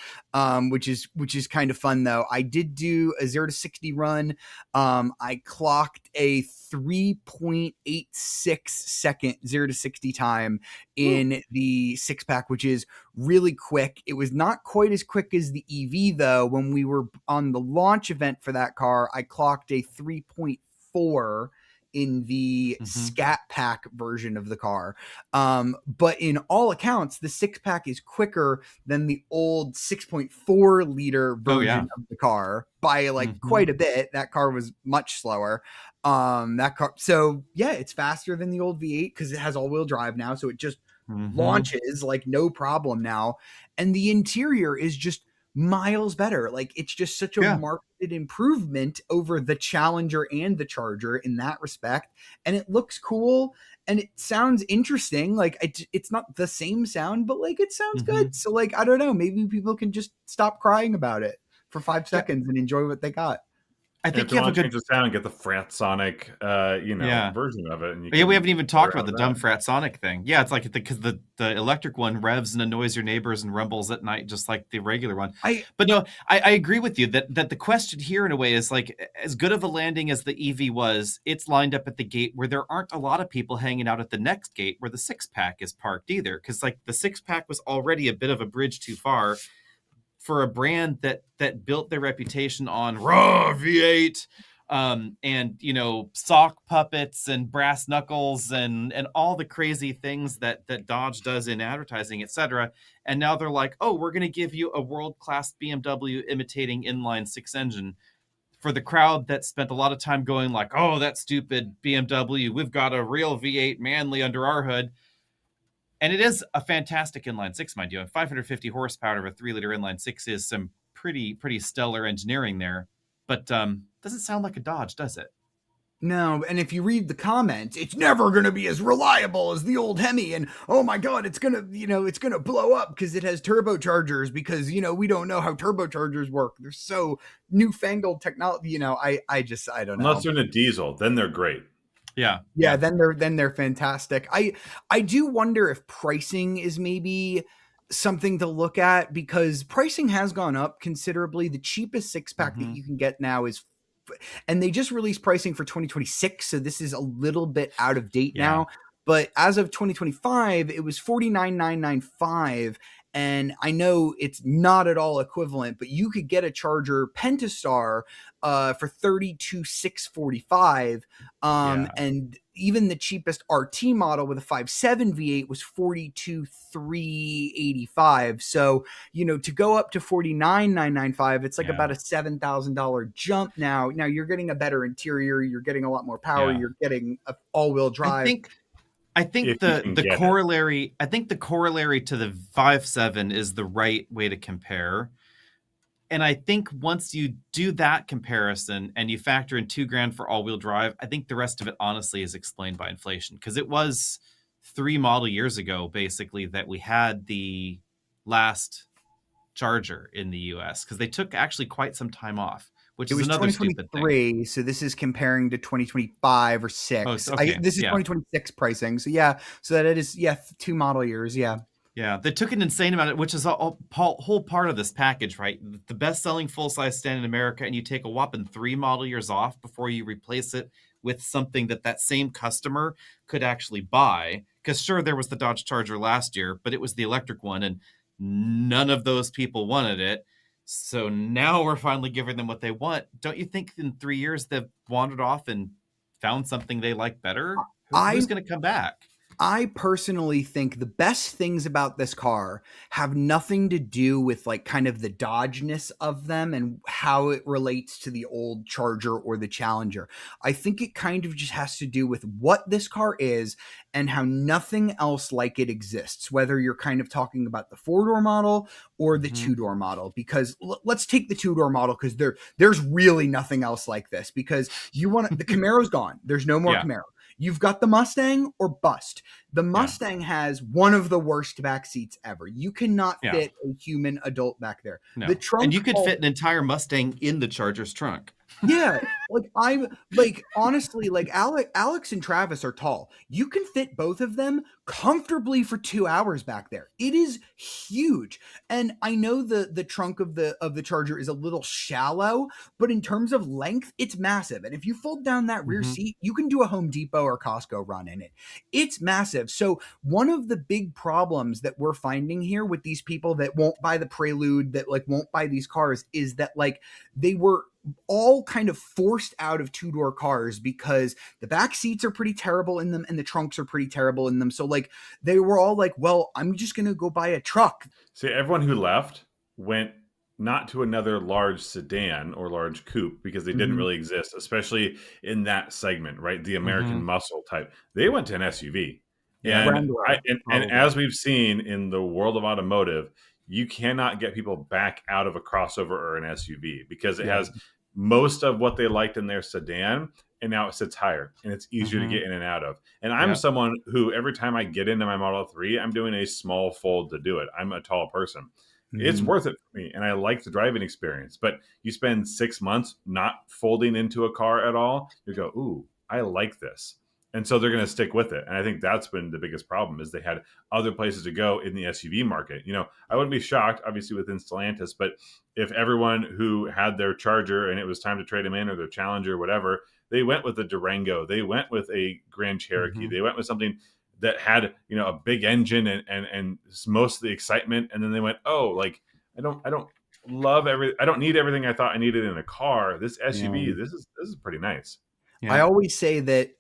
which is kind of fun though. I did do a 0 to 60 run. I clocked a 3.86 second 0 to 60 time in the 6-pack, which is really quick. It was not quite as quick as the EV though. When we were on the launch event for that car, I clocked a 3.4 in the Scat Pack version of the car. But in all accounts, the 6-pack is quicker than the old 6.4 liter version of the car by like quite a bit. That car was much slower. So yeah, it's faster than the old V8 because it has all-wheel drive now. So it just launches like no problem now. And the interior is just miles better. Like, it's just such a marketed improvement over the Challenger and the Charger in that respect. And it looks cool and it sounds interesting. Like, it's not the same sound, but like, it sounds good. So like, I don't know, maybe people can just stop crying about it for 5 seconds and enjoy what they got. I think you have a good change the sound and get the Fratsonic, version of it. And we haven't even talked about the dumb Fratsonic thing. Yeah, it's like because the electric one revs and annoys your neighbors and rumbles at night, just like the regular one. But no, I agree with you that the question here in a way is like, as good of a landing as the EV was, it's lined up at the gate where there aren't a lot of people hanging out at the next gate where the Sixpack is parked either. Because like the Sixpack was already a bit of a bridge too far for a brand that built their reputation on raw V8 and, you know, sock puppets and brass knuckles and all the crazy things that Dodge does in advertising, etc. And now they're like, oh, we're going to give you a world-class BMW imitating inline six engine for the crowd that spent a lot of time going like, oh, that stupid BMW. We've got a real V8 manly under our hood. And it is a fantastic inline six, mind you. And 550 horsepower of a 3-liter inline six is some pretty stellar engineering there. But doesn't sound like a Dodge, does it? No, and if you read the comments, it's never going to be as reliable as the old Hemi. And oh my God, it's going to blow up because it has turbochargers because, we don't know how turbochargers work. They're so newfangled technology. I don't know. Unless they're in a diesel, then they're great. Yeah. Then they're fantastic. I do wonder if pricing is maybe something to look at because pricing has gone up considerably. The cheapest six-pack that you can get now is, and they just released pricing for 2026. So this is a little bit out of date now, but as of 2025, it was $49,995. And I know it's not at all equivalent, but you could get a Charger Pentastar for $32,645. And even the cheapest RT model with a 5.7 V8 was $42,385. So, to go up to $49,995, it's like about a $7,000 jump now. Now you're getting a better interior. You're getting a lot more power. You're getting an all-wheel drive. I think the corollary. I think the corollary to the 5.7 is the right way to compare. And I think once you do that comparison and you factor in $2,000 for all-wheel drive, I think the rest of it honestly is explained by inflation because it was 3 model years ago basically that we had the last Charger in the U.S. because they took actually quite some time off. Which is another stupid thing. So this is comparing to 2025 or 6. Oh, okay. This is 2026 pricing. So so that it is 2 model years. Yeah, they took an insane amount, which is a whole part of this package, right? The best-selling full-size sedan in America, and you take a whopping 3 model years off before you replace it with something that same customer could actually buy. Because sure, there was the Dodge Charger last year, but it was the electric one, and none of those people wanted it. So now we're finally giving them what they want. Don't you think in 3 years they've wandered off and found something they like better? Who's going to come back? I personally think the best things about this car have nothing to do with like kind of the Dodgeness of them and how it relates to the old Charger or the Challenger. I think it kind of just has to do with what this car is and how nothing else like it exists, whether you're kind of talking about the 4-door model or the 2-door model, because let's take the 2-door model because there's really nothing else like this because the Camaro's gone. There's no more Camaro. You've got the Mustang or bust. The Mustang has one of the worst back seats ever. You cannot fit a human adult back there. No. The trunk, and you could fit an entire Mustang in the Charger's trunk. Yeah, honestly, Alex and Travis are tall. You can fit both of them comfortably for 2 hours back there. It is huge. And I know the trunk of the Charger is a little shallow, but in terms of length, it's massive. And if you fold down that rear seat, you can do a Home Depot or Costco run in it. It's massive. So one of the big problems that we're finding here with these people that won't buy the Prelude, that won't buy these cars, is that they were all kind of forced out of 2-door cars because the back seats are pretty terrible in them and the trunks are pretty terrible in them. So they were all like, well, I'm just going to go buy a truck. See, everyone who left went not to another large sedan or large coupe because they didn't really exist, especially in that segment, right? The American muscle type. They went to an SUV. And as we've seen in the world of automotive, you cannot get people back out of a crossover or an SUV because it has most of what they liked in their sedan, and now it sits higher and it's easier to get in and out of. And I'm someone who every time I get into my Model 3, I'm doing a small fold to do it. I'm a tall person. It's worth it for me, and I like the driving experience. But you spend 6 months not folding into a car at all, you go, ooh, I like this. And so they're going to stick with it. And I think that's been the biggest problem is they had other places to go in the SUV market. I wouldn't be shocked, obviously, within Stellantis, but if everyone who had their Charger and it was time to trade them in or their Challenger or whatever, they went with a Durango, they went with a Grand Cherokee, they went with something that had, a big engine and most of the excitement. And then they went, oh, like, I don't need everything I thought I needed in a car. This SUV, this is pretty nice. Yeah. I always say that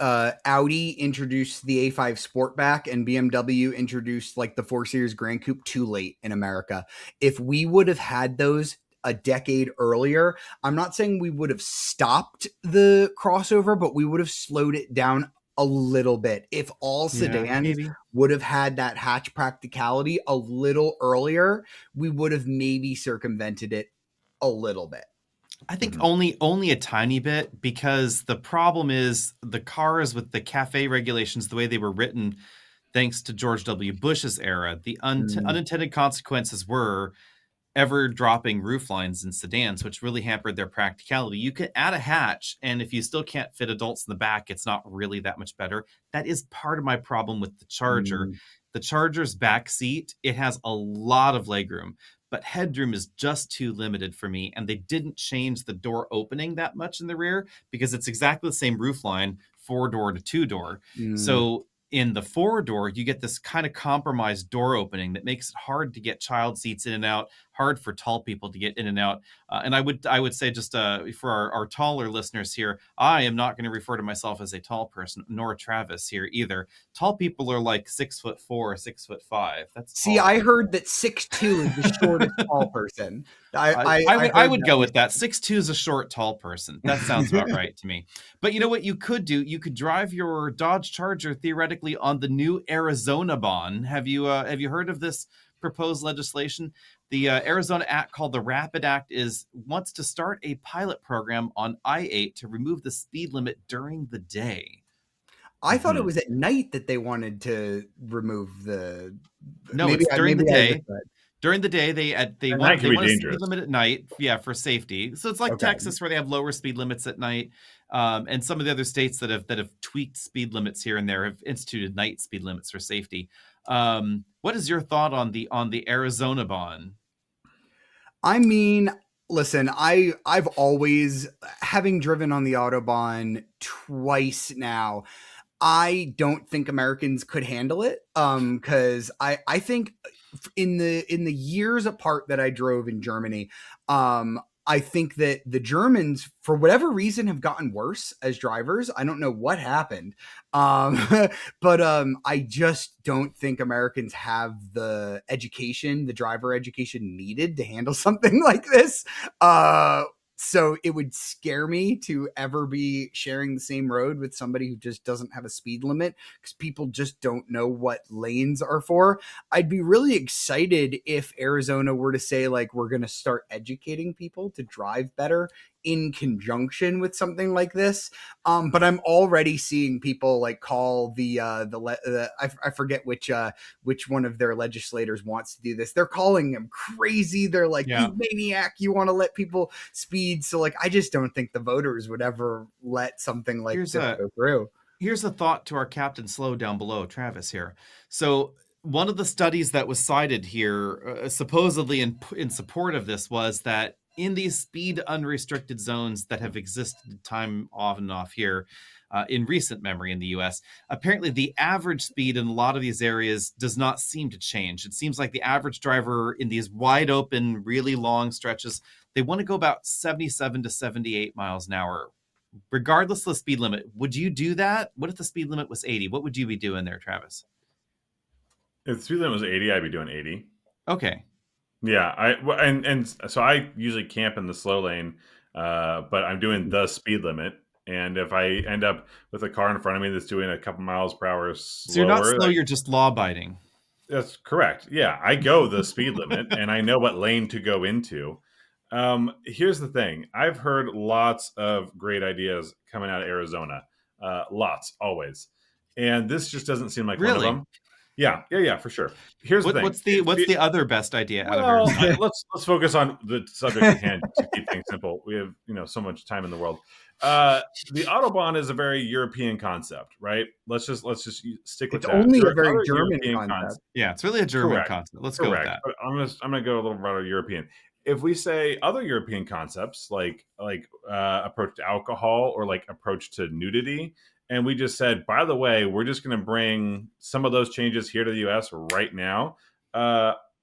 Audi introduced the A5 Sportback and BMW introduced like the 4 Series Grand Coupe too late in America. If we would have had those a decade earlier, I'm not saying we would have stopped the crossover, but we would have slowed it down a little bit. If all sedans would have had that hatch practicality a little earlier, we would have maybe circumvented it a little bit. I think only a tiny bit, because the problem is the cars with the CAFE regulations, the way they were written, thanks to George W. Bush's era, the unintended consequences were ever dropping roof lines in sedans, which really hampered their practicality. You could add a hatch, and if you still can't fit adults in the back, it's not really that much better. That is part of my problem with the Charger. The Charger's back seat, it has a lot of legroom, but headroom is just too limited for me. And they didn't change the door opening that much in the rear because it's exactly the same roof line, 4-door to 2-door. So in the 4-door, you get this kind of compromised door opening that makes it hard to get child seats in and out, hard for tall people to get in and out. And I would say, just for our taller listeners here, I am not going to refer to myself as a tall person, nor Travis here either. Tall people are like 6'4", 6'5". That's tall. I heard that 6'2" is the shortest tall person. I would go with that. 6'2" is a short, tall person. That sounds about right to me. But you know what you could do? You could drive your Dodge Charger theoretically on the new Arizona Bon. Have you heard of this proposed legislation? The Arizona Act, called the Rapid Act, wants to start a pilot program on I-8 to remove the speed limit during the day. I thought it was at night that they wanted to remove the. No, it's during the day. During the day, they want a speed limit at night, for safety. So it's like Texas, where they have lower speed limits at night, and some of the other states that have tweaked speed limits here and there have instituted night speed limits for safety. What is your thought on the Arizona Bon? I mean, listen, I've always, having driven on the Autobahn twice now, I don't think Americans could handle it. Because I think in the years apart that I drove in Germany, I think that the Germans, for whatever reason, have gotten worse as drivers. I don't know what happened. But I just don't think Americans have the driver education needed to handle something like this. So it would scare me to ever be sharing the same road with somebody who just doesn't have a speed limit, because people just don't know what lanes are for. I'd be really excited if Arizona were to say, like, we're going to start educating people to drive better in conjunction with something like this. But I'm already seeing people like call I forget which one of their legislators wants to do this. They're calling him crazy. They're like, you maniac, you want to let people speed. So like, I just don't think the voters would ever let something like this go through. Here's a thought to our Captain Slow down below, Travis here. So one of the studies that was cited here, supposedly in support of this, was that in these speed unrestricted zones that have existed time off and off here in recent memory in the US, apparently the average speed in a lot of these areas does not seem to change. It seems like the average driver in these wide open, really long stretches, they want to go about 77 to 78 miles an hour, regardless of the speed limit. Would you do that? What if the speed limit was 80? What would you be doing there, Travis? If the speed limit was 80, I'd be doing 80. Okay. Yeah, so I usually camp in the slow lane, but I'm doing the speed limit. And if I end up with a car in front of me that's doing a couple miles per hour slower, so you're not slow, you're just law abiding. That's correct. Yeah, I go the speed limit, and I know what lane to go into. Here's the thing. I've heard lots of great ideas coming out of Arizona. Lots, always. And this just doesn't seem like one of Really? them. Yeah, for sure. Here's the thing. What's the other best idea out of Well, Arizona? let's focus on the subject at hand to keep things simple. We have so much time in the world. The Autobahn is a very European concept, right? Let's just stick with It's that. only There a are very other German European concept. Yeah, it's really a German Correct. concept. Let's go with that. But I'm gonna go a little broader European. If we say other European concepts like approach to alcohol or like approach to nudity, and we just said, by the way, we're just going to bring some of those changes here to the U.S. right now,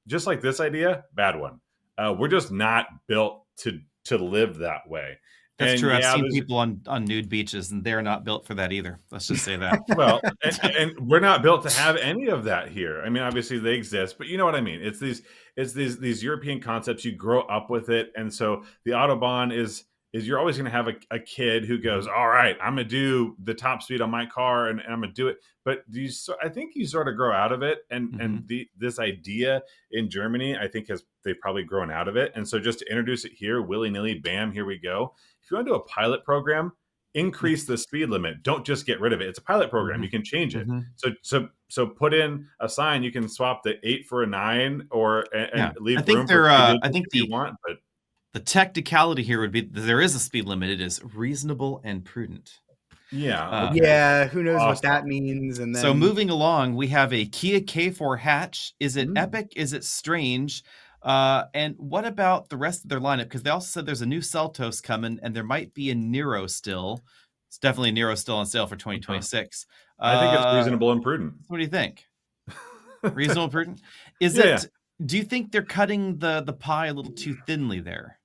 just like this idea, bad one. We're just not built to live that way. That's true. I've seen people on nude beaches, and they're not built for that either. Let's just say that. Well, and we're not built to have any of that here. I mean, obviously they exist, but you know what I mean. It's these European concepts. You grow up with it, and so the Autobahn is you're always going to have a kid who goes, all right, I'm going to do the top speed on my car, and I'm going to do it. But I think you sort of grow out of it, and this idea in Germany, I think they've probably grown out of it, and so just to introduce it here, willy nilly, bam, here we go. If you want to do a pilot program, increase the speed limit. Don't just get rid of it. It's a pilot program. You can change it. So put in a sign. You can swap the 8 for a 9, and leave room for I think if you want. But the technicality here would be that there is a speed limit. It is reasonable and prudent. Yeah. Yeah. Who knows what that means? And then, so moving along, we have a Kia K4 hatch. Is it epic? Is it strange? And what about the rest of their lineup? Because they also said there's a new Seltos coming, and there might be a Nero still. It's definitely a Nero still on sale for 2026. I think it's reasonable and prudent. What do you think? Reasonable and prudent? Do you think they're cutting the pie a little too thinly there?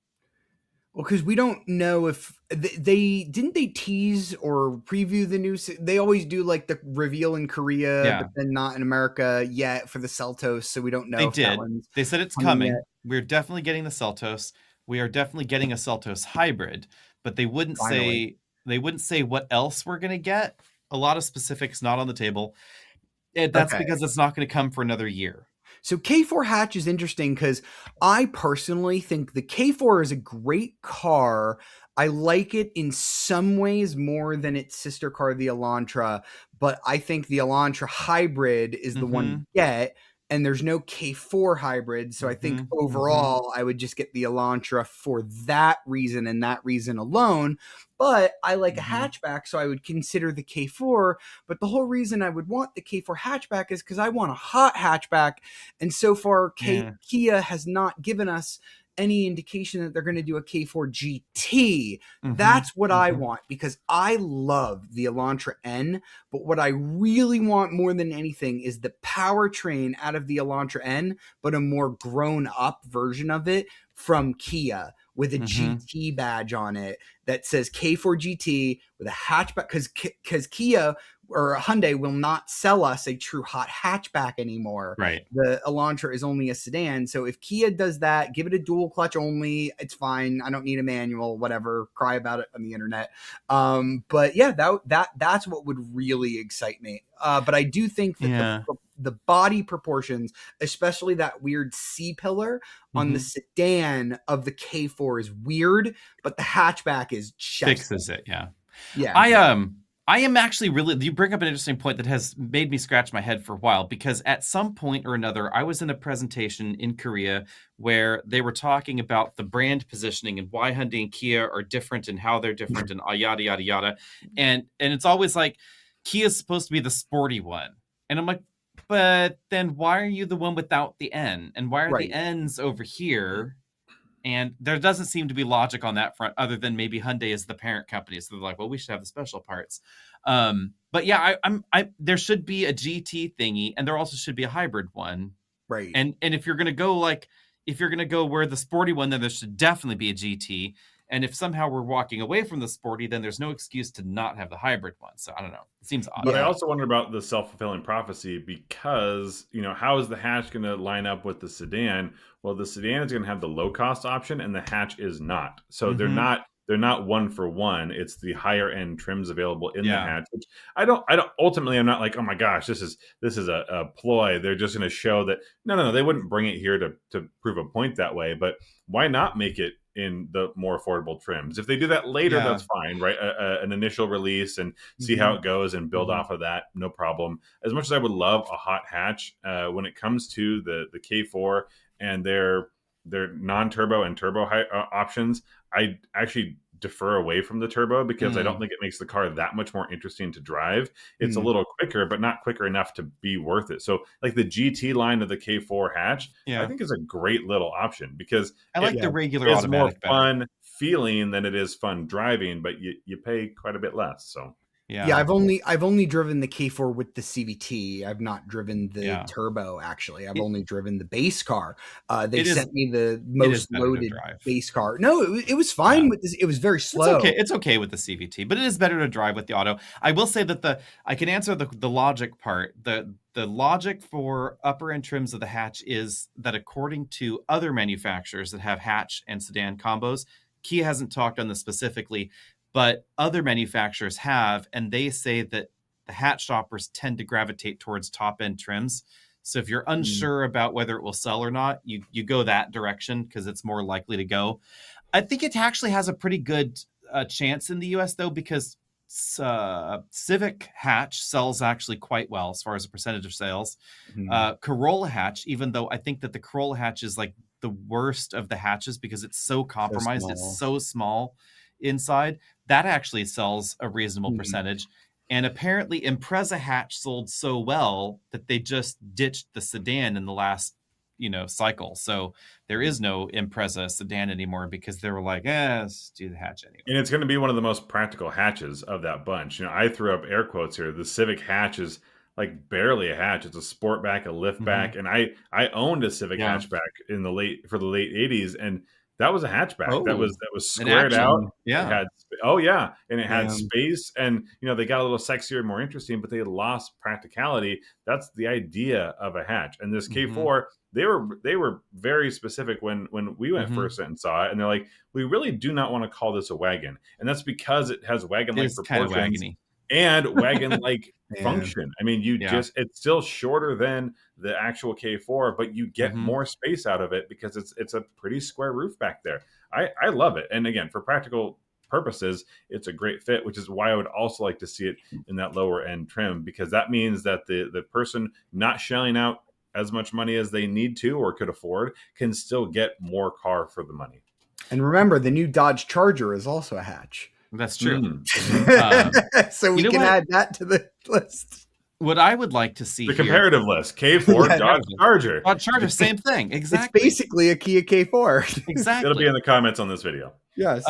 Well, because we don't know if they tease or preview the new. They always do like the reveal in Korea, but then not in America yet for the Seltos. So we don't know. They did. They said it's coming. Yet. We're definitely getting the Seltos. We are definitely getting a Seltos hybrid, but they wouldn't say what else we're going to get. A lot of specifics not on the table. That's because it's not going to come for another year. So K4 hatch is interesting because I personally think the K4 is a great car. I like it in some ways more than its sister car, the Elantra, but I think the Elantra hybrid is the one to get, and there's no K4 hybrid. So I think overall I would just get the Elantra for that reason and that reason alone. But I like a hatchback, so I would consider the K4. But the whole reason I would want the K4 hatchback is because I want a hot hatchback. And so far, Kia has not given us any indication that they're going to do a K4 GT. That's what I want, because I love the Elantra N. But what I really want more than anything is the powertrain out of the Elantra N, but a more grown up version of it from Kia, with a GT badge on it that says K4 GT with a hatchback, because Kia or Hyundai will not sell us a true hot hatchback anymore. Right. The Elantra is only a sedan. So if Kia does that, give it a dual clutch only, it's fine. I don't need a manual, whatever, cry about it on the internet. But yeah, that's what would really excite me. But I do think that the body proportions, especially that weird C-pillar on the sedan of the K4 is weird, but the hatchback is fixes it. Yeah. I am actually you bring up an interesting point that has made me scratch my head for a while, because at some point or another, I was in a presentation in Korea where they were talking about the brand positioning and why Hyundai and Kia are different and how they're different and yada, yada, yada. And it's always like, Kia's supposed to be the sporty one. And I'm like, but then why are you the one without the N? And why are the N's over here? And there doesn't seem to be logic on that front, other than maybe Hyundai is the parent company. So they're like, well, we should have the special parts. But yeah, there should be a GT thingy, and there also should be a hybrid one. Right. And if you're going to go where the sporty one, then there should definitely be a GT. And if somehow we're walking away from the sporty, then there's no excuse to not have the hybrid one. So I don't know. It seems odd. But I also wonder about the self-fulfilling prophecy, because, how is the hatch going to line up with the sedan? Well, the sedan is going to have the low-cost option, and the hatch is not. So they're not they're not one for one. It's the higher end trims available in the hatch, which I don't ultimately, I'm not like, oh my gosh, this is a ploy. They're just going to show that no, they wouldn't bring it here to prove a point that way. But why not make it in the more affordable trims? If they do that later, that's fine, right? An initial release and see how it goes and build off of that, no problem. As much as I would love a hot hatch, when it comes to the K4 and their non-turbo and turbo options, I actually defer away from the turbo because I don't think it makes the car that much more interesting to drive. It's a little quicker, but not quicker enough to be worth it. So like the GT line of the K4 hatch, I think is a great little option because I like the regular it's automatic more fun feeling than it is fun driving, but you pay quite a bit less. So I've only driven the K4 with the CVT. I've not driven the turbo. Actually, I've only driven the base car. They sent me the most loaded base car. No, it was fine with this. It was very slow. It's okay with the CVT, but it is better to drive with the auto. I will say that I can answer the logic part. The logic for upper end trims of the hatch is that according to other manufacturers that have hatch and sedan combos, Kia hasn't talked on this specifically, but other manufacturers have, and they say that the hatch shoppers tend to gravitate towards top-end trims. So if you're unsure about whether it will sell or not, you go that direction because it's more likely to go. I think it actually has a pretty good chance in the US, though, because Civic hatch sells actually quite well as far as a percentage of sales. Corolla hatch, even though I think that the Corolla hatch is like the worst of the hatches because it's so compromised, it's so small inside, that actually sells a reasonable percentage. And apparently Impreza hatch sold so well that they just ditched the sedan in the last cycle. So there is no Impreza sedan anymore because they were like, let's do the hatch anyway. And it's going to be one of the most practical hatches of that bunch. I threw up air quotes here. The Civic hatch is like barely a hatch. It's a sportback, a liftback. And I owned a Civic hatchback for the late 80s, and that was a hatchback. That was squared out. And it had space, and they got a little sexier, more interesting, but they lost practicality. That's the idea of a hatch. And this K4, they were very specific when we went first and saw it, and they're like, we really do not want to call this a wagon, and that's because it has wagon-like proportions kind of wagony. And wagon-like function. I mean, it's still shorter than the actual K4, but you get more space out of it because it's a pretty square roof back there. I love it. And again, for practical purposes, it's a great fit, which is why I would also like to see it in that lower end trim, because that means that the person not shelling out as much money as they need to or could afford can still get more car for the money. And remember, the new Dodge Charger is also a hatch. That's true. So we can add that to the list. What I would like to see the comparative list: K4, Dodge Charger. Dodge Charger, same thing. Exactly. It's basically a Kia K4. Exactly. It'll be in the comments on this video. Yes.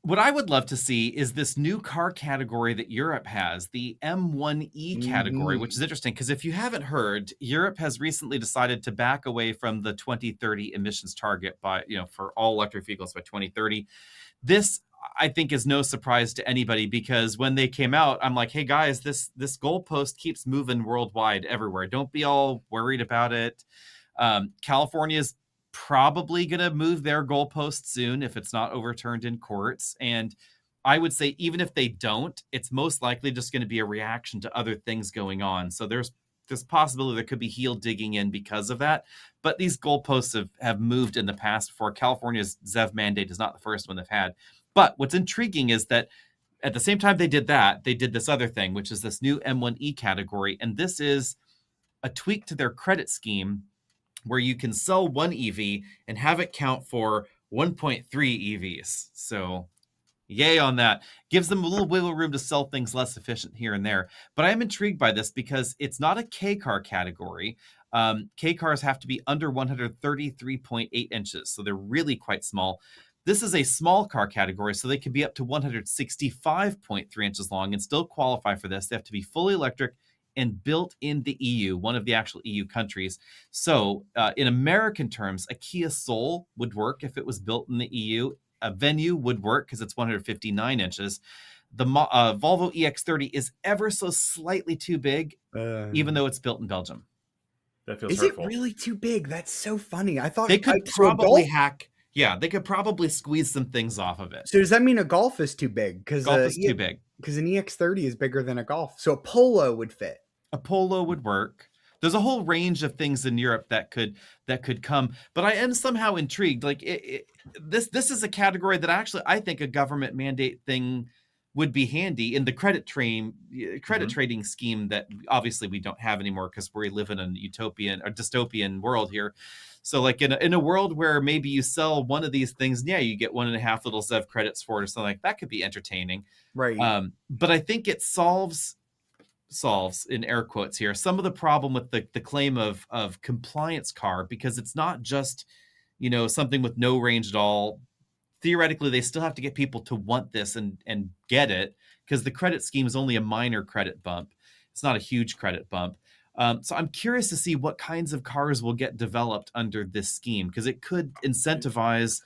What I would love to see is this new car category that Europe has, the M1E category, which is interesting because if you haven't heard, Europe has recently decided to back away from the 2030 emissions target for all electric vehicles by 2030. This, I think, is no surprise to anybody because when they came out, I'm like, hey guys, this goalpost keeps moving worldwide everywhere. Don't be all worried about it. California's probably going to move their goalpost soon if it's not overturned in courts. And I would say even if they don't, it's most likely just going to be a reaction to other things going on. So there's possibility there could be heel digging in because of that. But these goalposts have moved in the past before. California's ZEV mandate is not the first one they've had. But what's intriguing is that at the same time they did that, they did this other thing, which is this new M1E category. And this is a tweak to their credit scheme where you can sell one EV and have it count for 1.3 EVs. So yay on that. Gives them a little wiggle room to sell things less efficient here and there. But I'm intrigued by this because it's not a K car category. K cars have to be under 133.8 inches. So they're really quite small. This is a small car category, so they can be up to 165.3 inches long and still qualify for this. They have to be fully electric and built in the EU, one of the actual EU countries. So in American terms, a Kia Soul would work if it was built in the EU. A Venue would work because it's 159 inches. The Volvo EX30 is ever so slightly too big, even though it's built in Belgium. That feels hurtful. It really too big? That's so funny. I thought they could probably hack Yeah, they could probably squeeze some things off of it. So does that mean a Golf is too big? Because Golf is too big. Because an EX30 is bigger than a Golf, so a Polo would fit. A Polo would work. There's a whole range of things in Europe that could come, but I am somehow intrigued. Like this is a category that actually I think a government mandate thing would be handy in the credit trading scheme that obviously we don't have anymore because we live in a utopian or dystopian world here. So like in a world where maybe you sell one of these things, yeah, you get 1.5 little ZEV credits for it or something like that. Could be entertaining, right? But I think it solves in air quotes here some of the problem with the claim of compliance car, because it's not just something with no range at all. Theoretically, they still have to get people to want this and get it, because the credit scheme is only a minor credit bump. It's not a huge credit bump. So I'm curious to see what kinds of cars will get developed under this scheme, because it could incentivize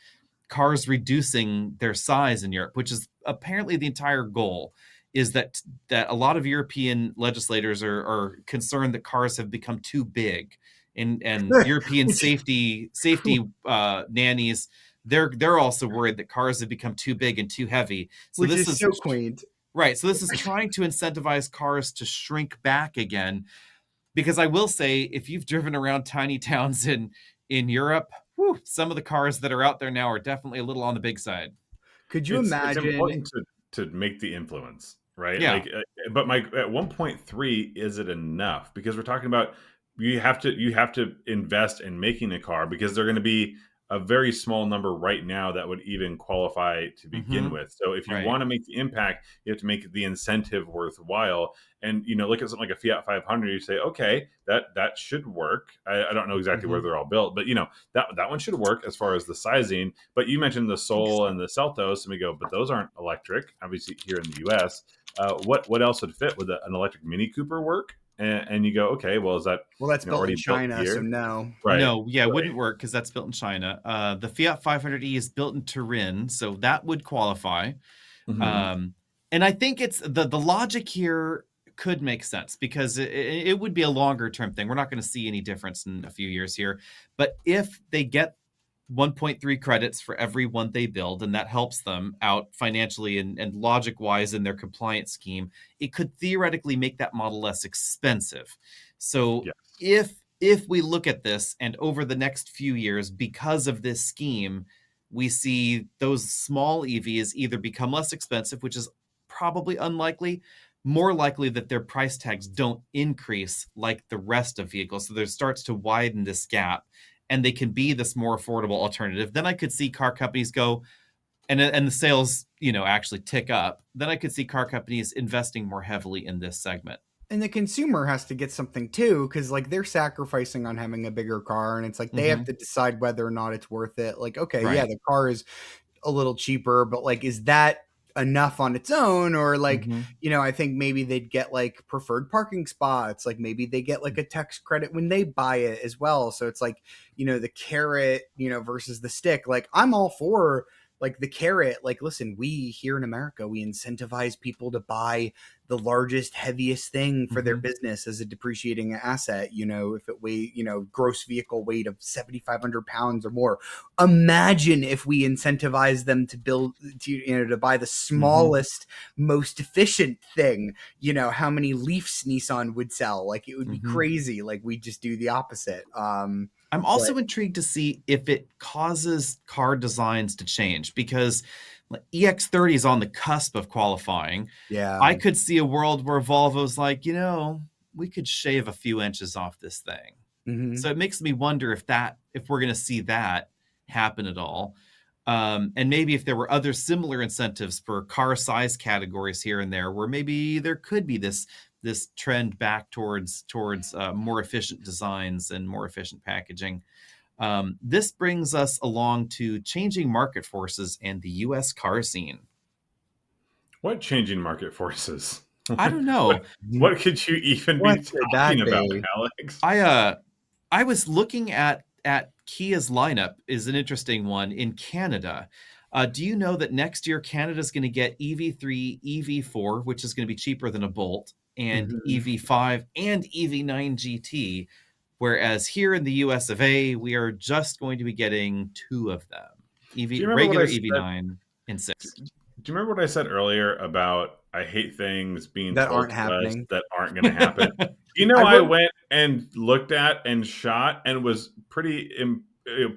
cars reducing their size in Europe, which is apparently the entire goal. Is that a lot of European legislators are concerned that cars have become too big, and European safety nannies, they're also worried that cars have become too big and too heavy. So which this is so quaint, right? So this is trying to incentivize cars to shrink back again, because I will say, if you've driven around tiny towns in Europe, some of the cars that are out there now are definitely a little on the big side. Could you imagine? It's important to make the influence, right? Yeah. Like, but at 1.3, is it enough? Because we're talking about you have to invest in making a car, because they're going to be a very small number right now that would even qualify to begin with. So if you want to make the impact, you have to make the incentive worthwhile. And look at something like a Fiat 500. You say, okay, that should work. I don't know exactly where they're all built, but that one should work as far as the sizing. But you mentioned the Soul and the Seltos, and we go, but those aren't electric. Obviously, here in the U.S., what else would fit? Would an electric Mini Cooper work? And you go, okay, well, is that that's built in China, so no. Right. No, yeah, it wouldn't work because that's built in China. The Fiat 500e is built in Turin, so that would qualify. And I think it's the logic here could make sense, because it would be a longer term thing. We're not going to see any difference in a few years here. But if they get 1.3 credits for every one they build, and that helps them out financially and logic wise in their compliance scheme, it could theoretically make that model less expensive. So if we look at this, and over the next few years, because of this scheme, we see those small EVs either become less expensive, which is probably unlikely, more likely that their price tags don't increase like the rest of vehicles. So there starts to widen this gap, and they can be this more affordable alternative. Then I could see car companies go, and the sales, actually tick up. Then I could see car companies investing more heavily in this segment. And the consumer has to get something too, because like they're sacrificing on having a bigger car, and it's like they have to decide whether or not it's worth it. Like, okay, yeah, the car is a little cheaper, but like, is that enough on its own? Or like, I think maybe they'd get like preferred parking spots. Like maybe they get like a tax credit when they buy it as well. So it's like, the carrot, versus the stick. Like I'm all for like the carrot. Like, listen, we here in America, we incentivize people to buy the largest, heaviest thing for their business as a depreciating asset. If it weighs, gross vehicle weight of 7,500 pounds or more. Imagine if we incentivize them to to buy the smallest, most efficient thing. How many Leafs Nissan would sell? Like, it would be crazy. Like, we just do the opposite. I'm also intrigued to see if it causes car designs to change, because EX30 is on the cusp of qualifying. Yeah. I could see a world where Volvo's like, we could shave a few inches off this thing. So it makes me wonder if we're going to see that happen at all. And maybe if there were other similar incentives for car size categories here and there, where maybe there could be this trend back towards more efficient designs and more efficient packaging. This brings us along to changing market forces and the U.S. car scene. What changing market forces? I don't know. What could you even be talking about, Alex? I was looking at Kia's lineup is an interesting one in Canada. Do you know that next year Canada's going to get EV3, EV4, which is going to be cheaper than a Bolt, and EV5 and EV9 GT, whereas here in the US of A, we are just going to be getting 2 of them. regular EV9 in 6. Do you remember what I said earlier about I hate things being that told aren't to us happening. that aren't going to happen? I went and looked at and shot and was pretty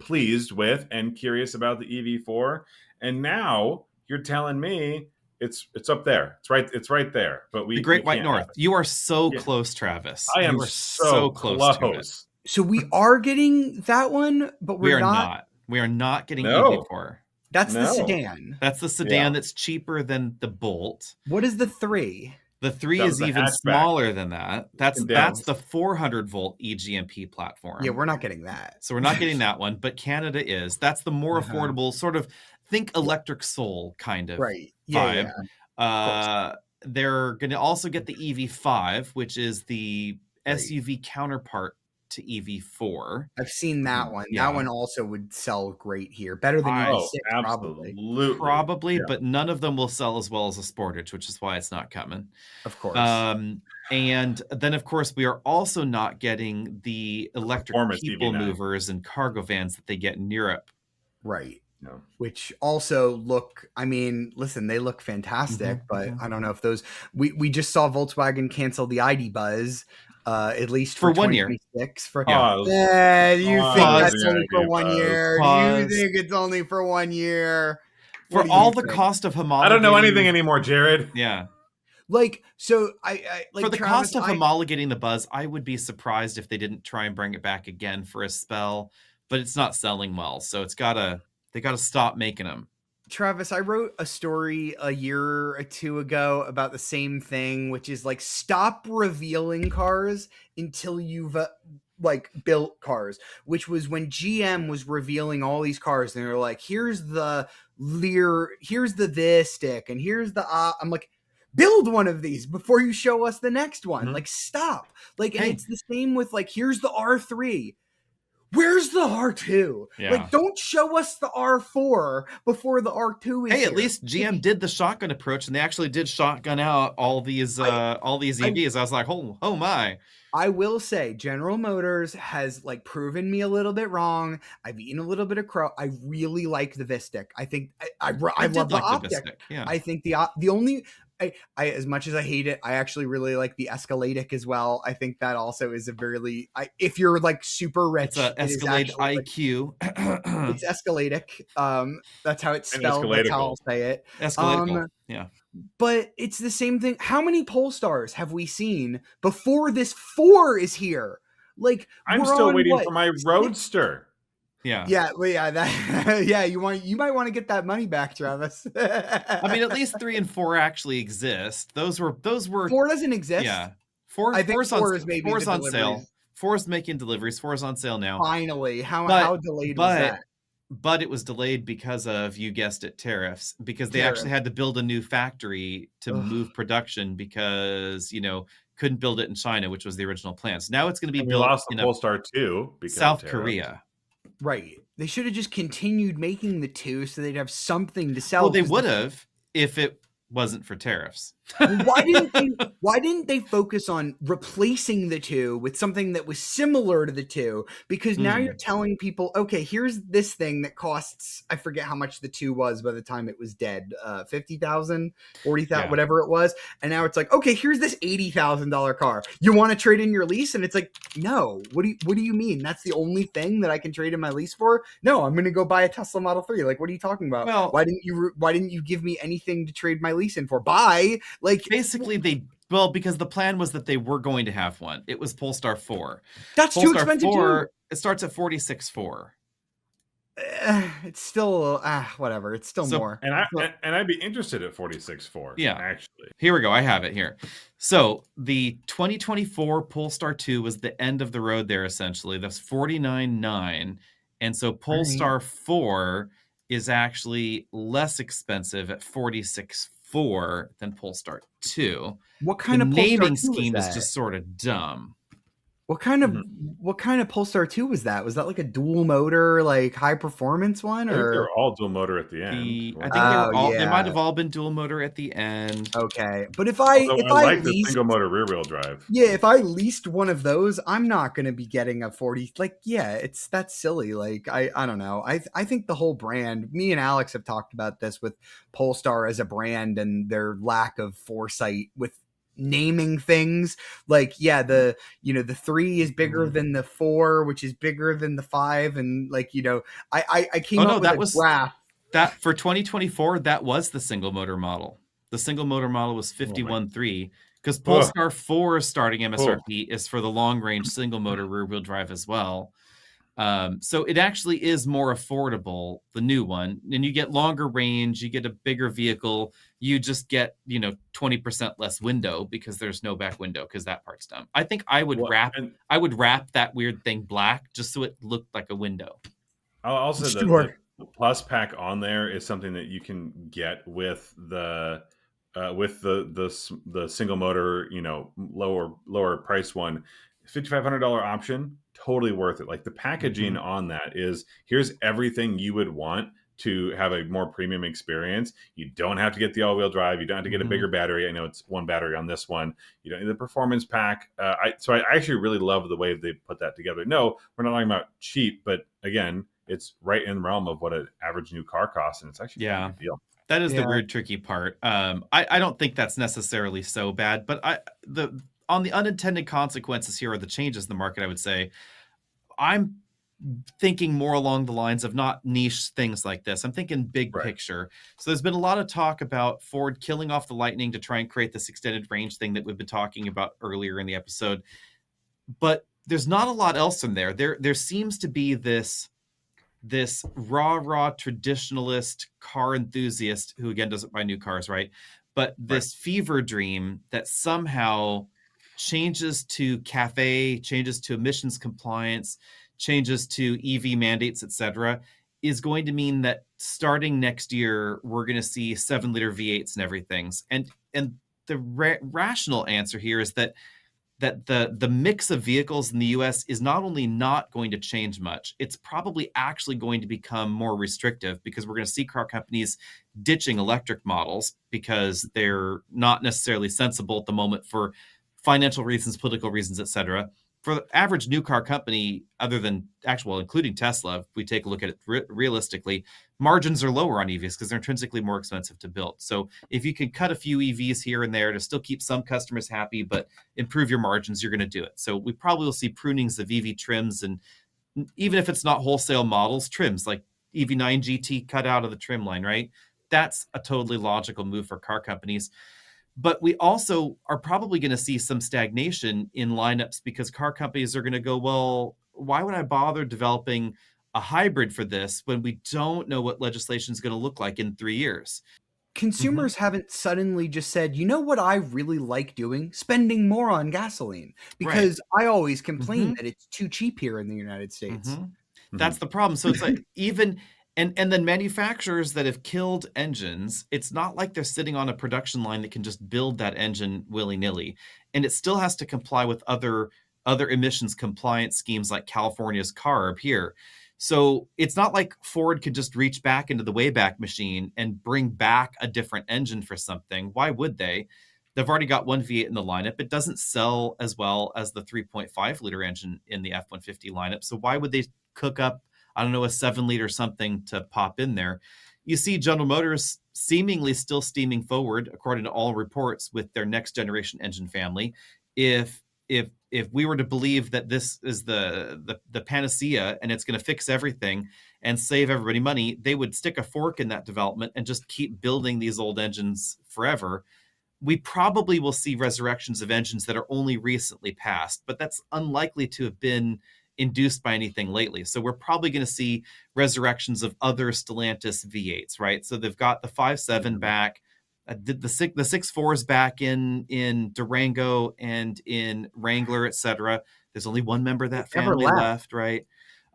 pleased with and curious about the EV4, and now you're telling me it's up there. It's right there. But the Great White North. You are so close, Travis. I am you are so close to it. So we are getting that one, but we are not. We are not getting No. EV4. That's the sedan. That's the sedan that's cheaper than the Bolt. What is the 3? The 3 is even smaller than that. That's the 400-volt eGMP platform. Yeah, we're not getting that. So we're not getting that one, but Canada is. That's the more affordable, sort of, think Electric Soul kind of vibe. Yeah. They're going to also get the EV5, which is the SUV counterpart to EV4. I've seen that one. That one also would sell great here. Better than EV6, absolutely. Probably, but none of them will sell as well as a Sportage, which is why it's not coming. Of course. And then, of course, we are also not getting the electric people movers and cargo vans that they get in Europe. Right. No. Which also listen, they look fantastic, but I don't know if those, we just saw Volkswagen cancel the ID Buzz, at least for 1 year. You think that's only for 1 year? Do you think it's only for 1 year? For all the cost of homologating. I don't know anything anymore, Jared. Yeah. For the cost of homologating the Buzz, I would be surprised if they didn't try and bring it back again for a spell, but it's not selling well. So they got to stop making them. Travis, I wrote a story a year or two ago about the same thing, which is stop revealing cars until you've built cars, which was when GM was revealing all these cars and they're like, here's the Lear, here's the this stick, and here's the I'm like, build one of these before you show us the next one. Mm-hmm. Stop. And it's the same with here's the R3. Where's the R2? Yeah. Don't show us the R4 before the R2 is here. At least GM did the shotgun approach, and they actually did shotgun out all these EVs. I was like, oh my. I will say General Motors has proven me a little bit wrong. I've eaten a little bit of crow. I really like the Vistic. I think I love the optic. Yeah. I think the only I as much as I hate it, I actually really like the Escaladic as well. I think that also is a very if you're super rich, it's a Escalade IQ. It's Escaladic. That's how it's spelled. That's how I'll say it. Escaladical. Yeah. But it's the same thing. How many Polestars have we seen before this 4 is here? I'm still waiting for my Roadster. Yeah. Yeah. Well, yeah. That. Yeah. You might want to get that money back, Travis. I mean, at least 3 and 4 actually exist. Those were 4 doesn't exist. Yeah. 4. I think 4 is maybe 4's on sale. 4 is making deliveries. 4 is on sale now. Finally, how delayed was that? But it was delayed because of, you guessed it, tariffs. Because they actually had to build a new factory to move production because couldn't build it in China, which was the original plan. So now it's going to be built. We lost the Polestar 2 because South Korea. Right. They should have just continued making the 2 so they'd have something to sell. Well, they would have if it wasn't for tariffs. Why didn't they focus on replacing the 2 with something that was similar to the 2? Because now you're telling people, okay, here's this thing that costs, I forget how much the 2 was by the time it was dead, 50,000, 40,000, whatever it was. And now it's okay, here's this $80,000 car. You want to trade in your lease? And it's no. What do you mean? That's the only thing that I can trade in my lease for? No, I'm going to go buy a Tesla Model 3. What are you talking about? Well, why didn't you give me anything to trade my lease in for? Buy. Basically, because the plan was that they were going to have one. It was Polestar 4. That's Polestar too expensive 4, too. It starts at 46.4. It's still whatever. It's still more. And I'd be interested at 46.4. Yeah, actually. Here we go. I have it here. So the 2024 Polestar 2 was the end of the road there. Essentially, that's 49.9, and so Polestar 4 is actually less expensive at 46.4 than Polestar 2. What kind of naming scheme is just sort of dumb. What kind of Polestar 2 was that? Was that like a dual motor, like high performance one, I think they or? were all dual motor at the end. I think Oh they might yeah. have all been dual motor at the end. Okay, but if Although I I like the leased, single motor rear wheel drive. yeah, if I leased one of those, I'm not going to be getting a 40. Like, yeah, that's silly. Like, I don't know. I think the whole brand. Me and Alex have talked about this with Polestar as a brand and their lack of foresight with naming things. Like, yeah, the 3 is bigger than the 4, which is bigger than the 5, and like, I came up with a graph. That for 2024, that was the single motor model. The single motor model was 51.3 because Polestar 4 starting MSRP is for the long range single motor rear wheel drive as well. So it actually is more affordable, the new one, and you get longer range, you get a bigger vehicle, you just get 20% less window because there's no back window because that part's dumb. I think I would wrap that weird thing black just so it looked like a window. Also, the Plus pack on there is something that you can get with the single motor, lower price one. $5,500 option, totally worth it. Like the packaging on that is, here's everything you would want to have a more premium experience. You don't have to get the all-wheel drive. You don't have to get a bigger battery. I know it's one battery on this one. You don't need the performance pack. I actually really love the way they put that together. No, we're not talking about cheap, but again, it's right in the realm of what an average new car costs, and it's actually a good deal. That is the weird, tricky part. I don't think that's necessarily so bad, but on the unintended consequences here, or the changes in the market, I would say, I'm thinking more along the lines of not niche things like this. I'm thinking big picture. So there's been a lot of talk about Ford killing off the Lightning to try and create this extended range thing that we've been talking about earlier in the episode. But there's not a lot else in there. There seems to be this raw traditionalist car enthusiast who, again, doesn't buy new cars, right? But this fever dream that somehow changes to CAFE, changes to emissions compliance, changes to EV mandates, etc., is going to mean that starting next year, we're going to see 7-liter V8s and everything. And the rational answer here is that the mix of vehicles in the US is not only not going to change much, it's probably actually going to become more restrictive because we're going to see car companies ditching electric models because they're not necessarily sensible at the moment for financial reasons, political reasons, etc. For the average new car company, other than including Tesla, if we take a look at it realistically, margins are lower on EVs because they're intrinsically more expensive to build. So if you can cut a few EVs here and there to still keep some customers happy, but improve your margins, you're going to do it. So we probably will see prunings of EV trims, and even if it's not wholesale models, trims like EV9 GT cut out of the trim line, right? That's a totally logical move for car companies. But we also are probably going to see some stagnation in lineups because car companies are going to go, well, why would I bother developing a hybrid for this when we don't know what legislation is going to look like in 3 years? Consumers haven't suddenly just said, you know what I really like doing? Spending more on gasoline. Because I always complain that it's too cheap here in the United States. That's the problem. So it's like and then manufacturers that have killed engines, it's not like they're sitting on a production line that can just build that engine willy-nilly. And it still has to comply with other emissions compliance schemes like California's CARB here. So it's not like Ford could just reach back into the Wayback Machine and bring back a different engine for something. Why would they? They've already got one V8 in the lineup. It doesn't sell as well as the 3.5-liter engine in the F-150 lineup. So why would they cook up, I don't know, a 7-liter something to pop in there? You see General Motors seemingly still steaming forward, according to all reports, with their next generation engine family. If we were to believe that this is the panacea and it's going to fix everything and save everybody money, they would stick a fork in that development and just keep building these old engines forever. We probably will see resurrections of engines that are only recently passed, but that's unlikely to have been induced by anything lately. So we're probably going to see resurrections of other Stellantis V8s, right? So they've got the 5.7 back, the 6.4s back in Durango and in Wrangler, etc. There's only one member of that family left, right?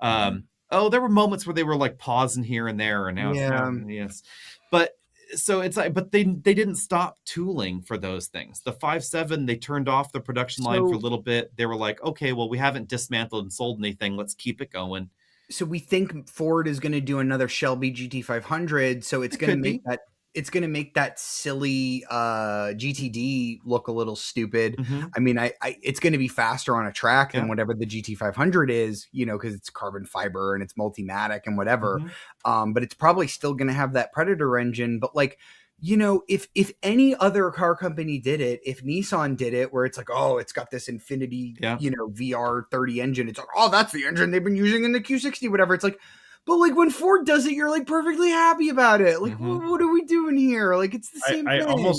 There were moments where they were like pausing here and there, and now yes. But So it's like, but they didn't stop tooling for those things. The 5.7, they turned off the production line for a little bit. They were like, okay, well, we haven't dismantled and sold anything. Let's keep it going. So we think Ford is going to do another Shelby GT500. So it's going to make that silly GTD look a little stupid. Mm-hmm. I mean, it's going to be faster on a track than whatever the GT500 is, you know, because it's carbon fiber and it's Multimatic and whatever. Mm-hmm. But it's probably still going to have that Predator engine. But like, you know, if any other car company did it, if Nissan did it, where it's like, oh, it's got this Infinity, you know, VR30 engine, it's like, oh, that's the engine they've been using in the Q60, whatever. It's like, but like when Ford does it, you're like perfectly happy about it. Like, what are we doing here? Like, it's the same thing.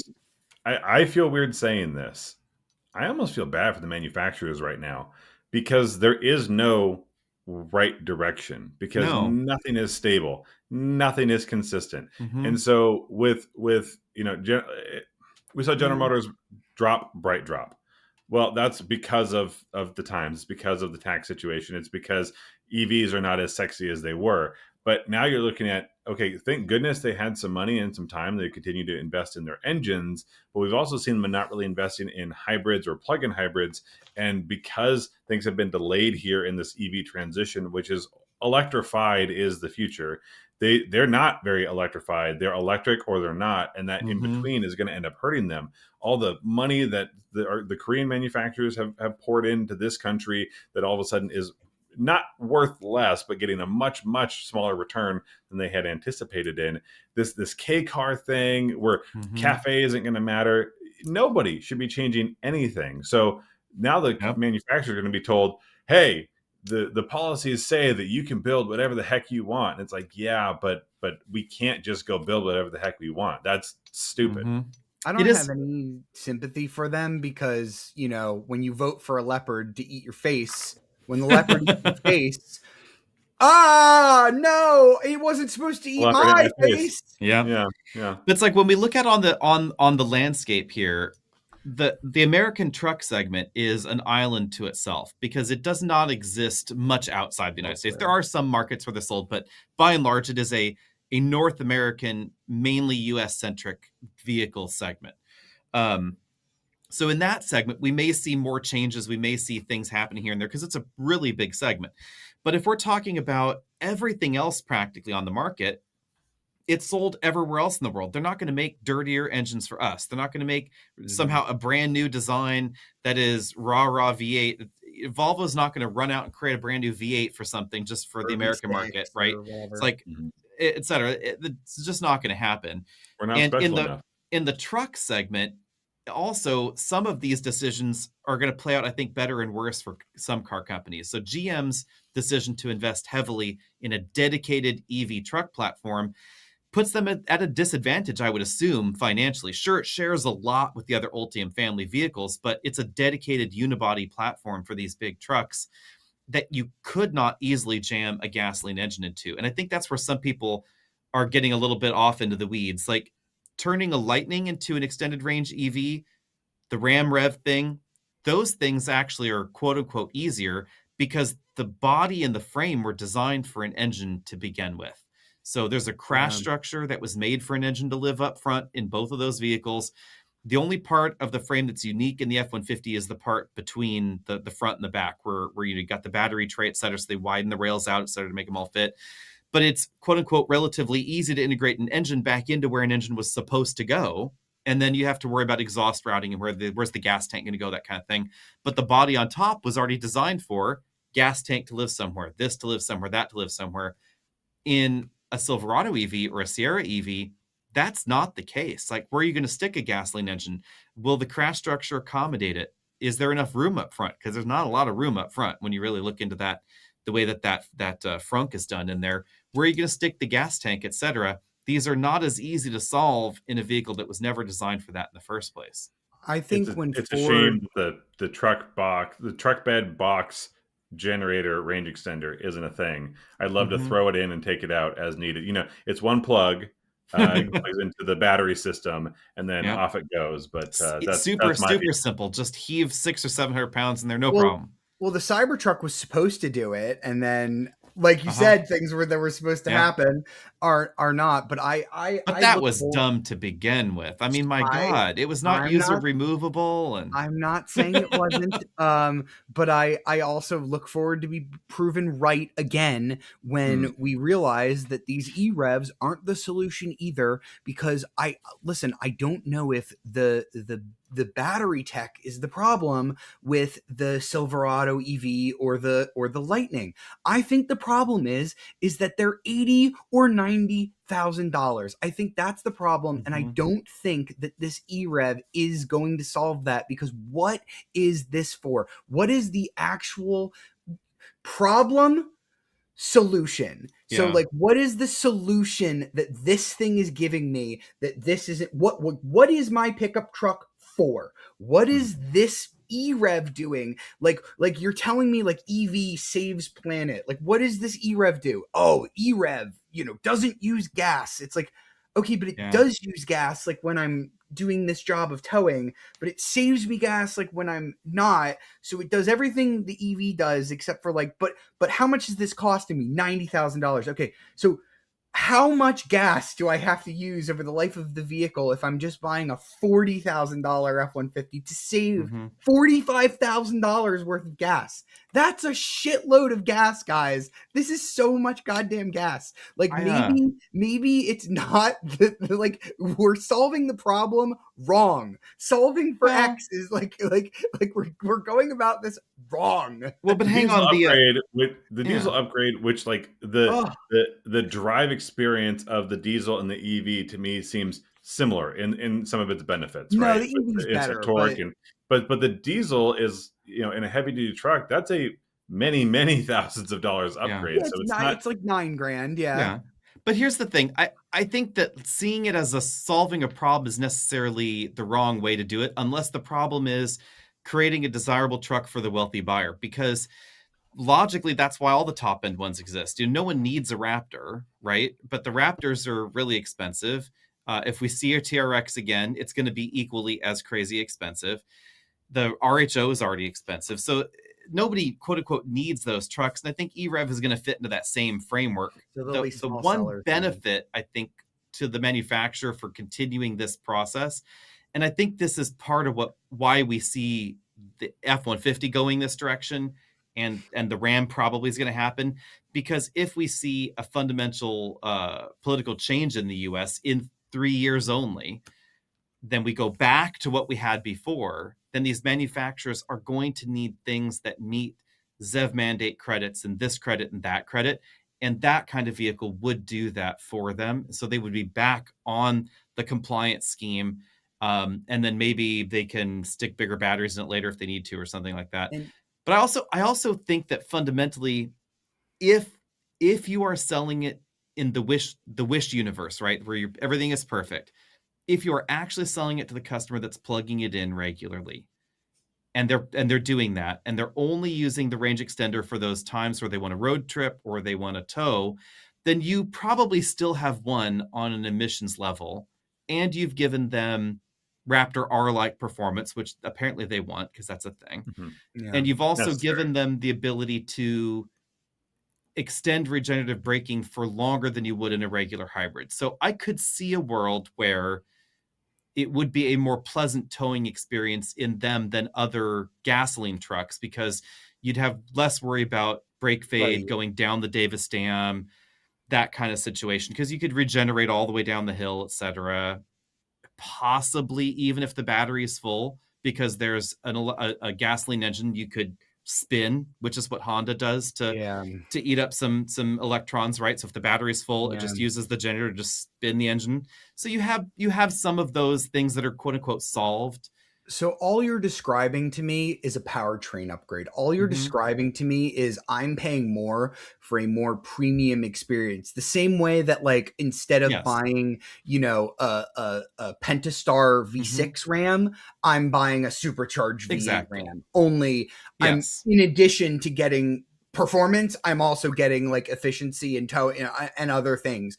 I feel weird saying this. I almost feel bad for the manufacturers right now because there is no right direction, because nothing is stable, nothing is consistent. And so with you know, we saw General Motors drop Bright drop. Well, that's because of the times. It's because of the tax situation. It's because EVs are not as sexy as they were. But now you're looking at, okay, thank goodness they had some money and some time. They continue to invest in their engines. But we've also seen them not really investing in hybrids or plug-in hybrids. And because things have been delayed here in this EV transition, which is electrified is the future, they're not very electrified. They're electric or they're not. And that in between is going to end up hurting them. All the money that the Korean manufacturers have poured into this country that all of a sudden is not worth less, but getting a much, much smaller return than they had anticipated in this K car thing where cafe isn't going to matter. Nobody should be changing anything. So now the manufacturers are going to be told, hey, the policies say that you can build whatever the heck you want. And it's like, yeah, but we can't just go build whatever the heck we want. That's stupid. I don't have any sympathy for them because, you know, when you vote for a leopard to eat your face, when the leopard eats your face, no, it wasn't supposed to eat my face. Yeah. It's like when we look at on the landscape here, the American truck segment is an island to itself because it does not exist much outside the United States. There are some markets where they're sold, but by and large, it is a North American, mainly US-centric vehicle segment. So in that segment, we may see more changes. We may see things happening here and there because it's a really big segment. But if we're talking about everything else practically on the market, it's sold everywhere else in the world. They're not going to make dirtier engines for us. They're not going to make somehow a brand new design that is raw V8. Volvo's not going to run out and create a brand new V8 for something just for the American market, right? It's like, et cetera. It's just not going to happen. We're not special enough. In the truck segment, also, some of these decisions are going to play out, I think, better and worse for some car companies. So GM's decision to invest heavily in a dedicated EV truck platform puts them at a disadvantage, I would assume, financially. Sure, it shares a lot with the other Ultium family vehicles, but it's a dedicated unibody platform for these big trucks that you could not easily jam a gasoline engine into. And I think that's where some people are getting a little bit off into the weeds. Like, turning a Lightning into an extended range EV, the Ram Rev thing, those things actually are quote unquote easier because the body and the frame were designed for an engine to begin with. So there's a crash structure that was made for an engine to live up front in both of those vehicles. The only part of the frame that's unique in the F-150 is the part between the front and the back where you got the battery tray, et cetera. So they widen the rails out, et cetera, to make them all fit. But it's quote unquote relatively easy to integrate an engine back into where an engine was supposed to go. And then you have to worry about exhaust routing and where's the gas tank going to go, that kind of thing. But the body on top was already designed for gas tank to live somewhere, this to live somewhere, that to live somewhere. In a Silverado EV or a Sierra EV, that's not the case. Like, where are you going to stick a gasoline engine? Will the crash structure accommodate it? Is there enough room up front? Because there's not a lot of room up front when you really look into that, the way that frunk is done in there. Where are you going to stick the gas tank, et cetera? These are not as easy to solve in a vehicle that was never designed for that in the first place. I think it's a shame that the truck bed box generator range extender isn't a thing. I'd love to throw it in and take it out as needed. You know, it's one plug. It goes into the battery system and then off it goes. But it's super simple. Just heave 600 or 700 pounds in there, no problem. Well, the Cybertruck was supposed to do it, and then like you said, things that were supposed to happen are not. But but I that look was for, dumb to begin with. I mean, my God, it was not I'm user not removable, and I'm not saying it wasn't, but I also look forward to be proven right again when we realize that these e-revs aren't the solution either. Because I don't know if the battery tech is the problem with the Silverado EV or the Lightning. I think the problem is that they're $80,000 or $90,000. I think that's the problem, and I don't think that this e-rev is going to solve that, because what is this for? What is the actual problem solution? So like, what is the solution that this thing is giving me that this isn't? What is my pickup truck for? What is this e-rev doing? Like you're telling me like EV saves planet. Like, what does this e-rev do? Oh, e-rev, doesn't use gas. It's like, okay, but it does use gas like when I'm doing this job of towing, but it saves me gas like when I'm not. So it does everything the EV does except for like, but how much is this costing me? $90,000. Okay, so how much gas do I have to use over the life of the vehicle if I'm just buying a $40,000 F-150 to save $45,000 worth of gas? That's a shitload of gas, guys. This is so much goddamn gas. Like, maybe it's not like we're solving the problem wrong. Solving for X is like we're going about this wrong. Well, but hang on, the diesel upgrade, which like the drive experience of the diesel and the EV to me seems similar in some of its benefits. No, right? the EV's better, torque but the diesel is, in a heavy duty truck, that's a many thousands of dollars upgrade. Yeah, so it's like $9,000. Yeah. But here's the thing. I think that seeing it as solving a problem is necessarily the wrong way to do it, unless the problem is creating a desirable truck for the wealthy buyer. Because logically, that's why all the top end ones exist. No one needs a Raptor, right? But the Raptors are really expensive. If we see a TRX again, it's going to be equally as crazy expensive. The RHO is already expensive. So nobody, quote unquote, needs those trucks. And I think E-Rev is going to fit into that same framework. So the one benefit, I think, to the manufacturer for continuing this process, and I think this is part of why we see the F-150 going this direction, and the Ram probably is going to happen, because if we see a fundamental political change in the U.S. in 3 years only, then we go back to what we had before, then these manufacturers are going to need things that meet ZEV mandate credits and this credit and that credit. And that kind of vehicle would do that for them. So they would be back on the compliance scheme. And then maybe they can stick bigger batteries in it later if they need to, or something like that. But I also think that fundamentally, if you are selling it in the wish universe, right, where everything is perfect, if you are actually selling it to the customer that's plugging it in regularly, and they're doing that, and they're only using the range extender for those times where they want a road trip or they want a tow, then you probably still have one on an emissions level, and you've given them Raptor R-like performance, which apparently they want, because that's a thing. And you've also given them the ability to extend regenerative braking for longer than you would in a regular hybrid. So I could see a world where it would be a more pleasant towing experience in them than other gasoline trucks, because you'd have less worry about brake fade going down the Davis Dam, that kind of situation, because you could regenerate all the way down the hill, etc. Possibly even if the battery is full, because there's a gasoline engine you could spin, which is what Honda does to eat up some electrons, right? So if the battery is full, it just uses the generator to just spin the engine. So you have some of those things that are quote unquote solved. So all you're describing to me is a powertrain upgrade. All you're describing to me is I'm paying more for a more premium experience. The same way that, like, instead of buying, a Pentastar V6 Ram, I'm buying a supercharged V8 Ram. Only I'm, in addition to getting performance, I'm also getting like efficiency and tow and other things.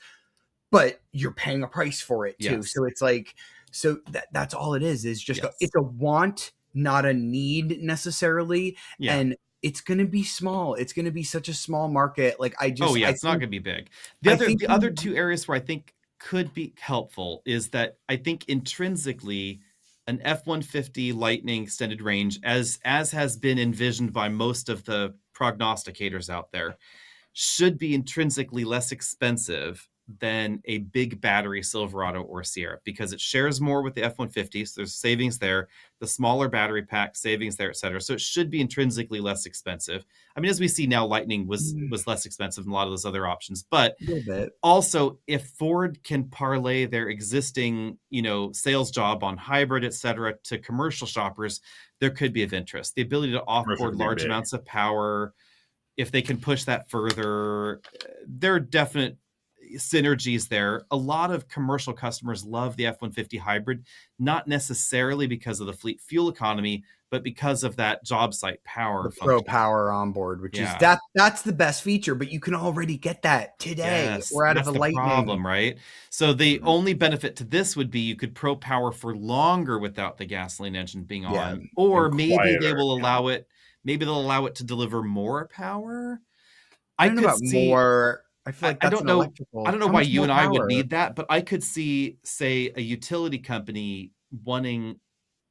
But you're paying a price for it too. So it's like, so that's all it is just it's a want, not a need necessarily. And it's going to be small. It's going to be such a small market. Like I It's not going to be big. The other two areas where I think could be helpful is that I think intrinsically an F-150 Lightning extended range, as has been envisioned by most of the prognosticators out there, should be intrinsically less expensive than a big battery Silverado or Sierra, because it shares more with the F-150, so there's savings there, the smaller battery pack, savings there, etc. So it should be intrinsically less expensive. I mean, as we see now, Lightning was less expensive than a lot of those other options, but also if Ford can parlay their existing, sales job on hybrid, etc., to commercial shoppers, there could be of interest. The ability to offboard large amounts of power, if they can push that further, there are definite synergies there. A lot of commercial customers love the F-150 hybrid, not necessarily because of the fleet fuel economy, but because of that job site power. The Pro Power on board, which is that's the best feature, but you can already get that today or out of a Lightning. Problem, right? So the only benefit to this would be you could Pro Power for longer without the gasoline engine being on, or maybe they will allow it. Maybe they'll allow it to deliver more power. I don't know about more. I feel like that's electrical. I don't know why you and I would need that, but I could see, say, a utility company wanting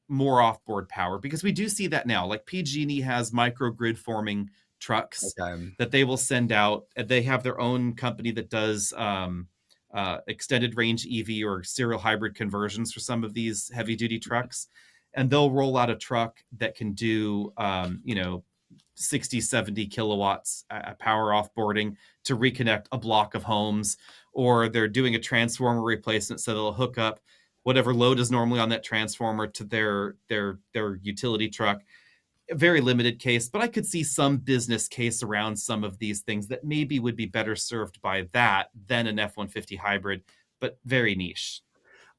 more off-board power, because we do see that now. Like PG&E has microgrid forming trucks that they will send out. They have their own company that does extended range EV or serial hybrid conversions for some of these heavy-duty trucks, and they'll roll out a truck that can do 60, 70 kilowatts power offboarding to reconnect a block of homes, or they're doing a transformer replacement, so they'll hook up whatever load is normally on that transformer to their utility truck. A very limited case, but I could see some business case around some of these things that maybe would be better served by that than an F-150 hybrid, but very niche.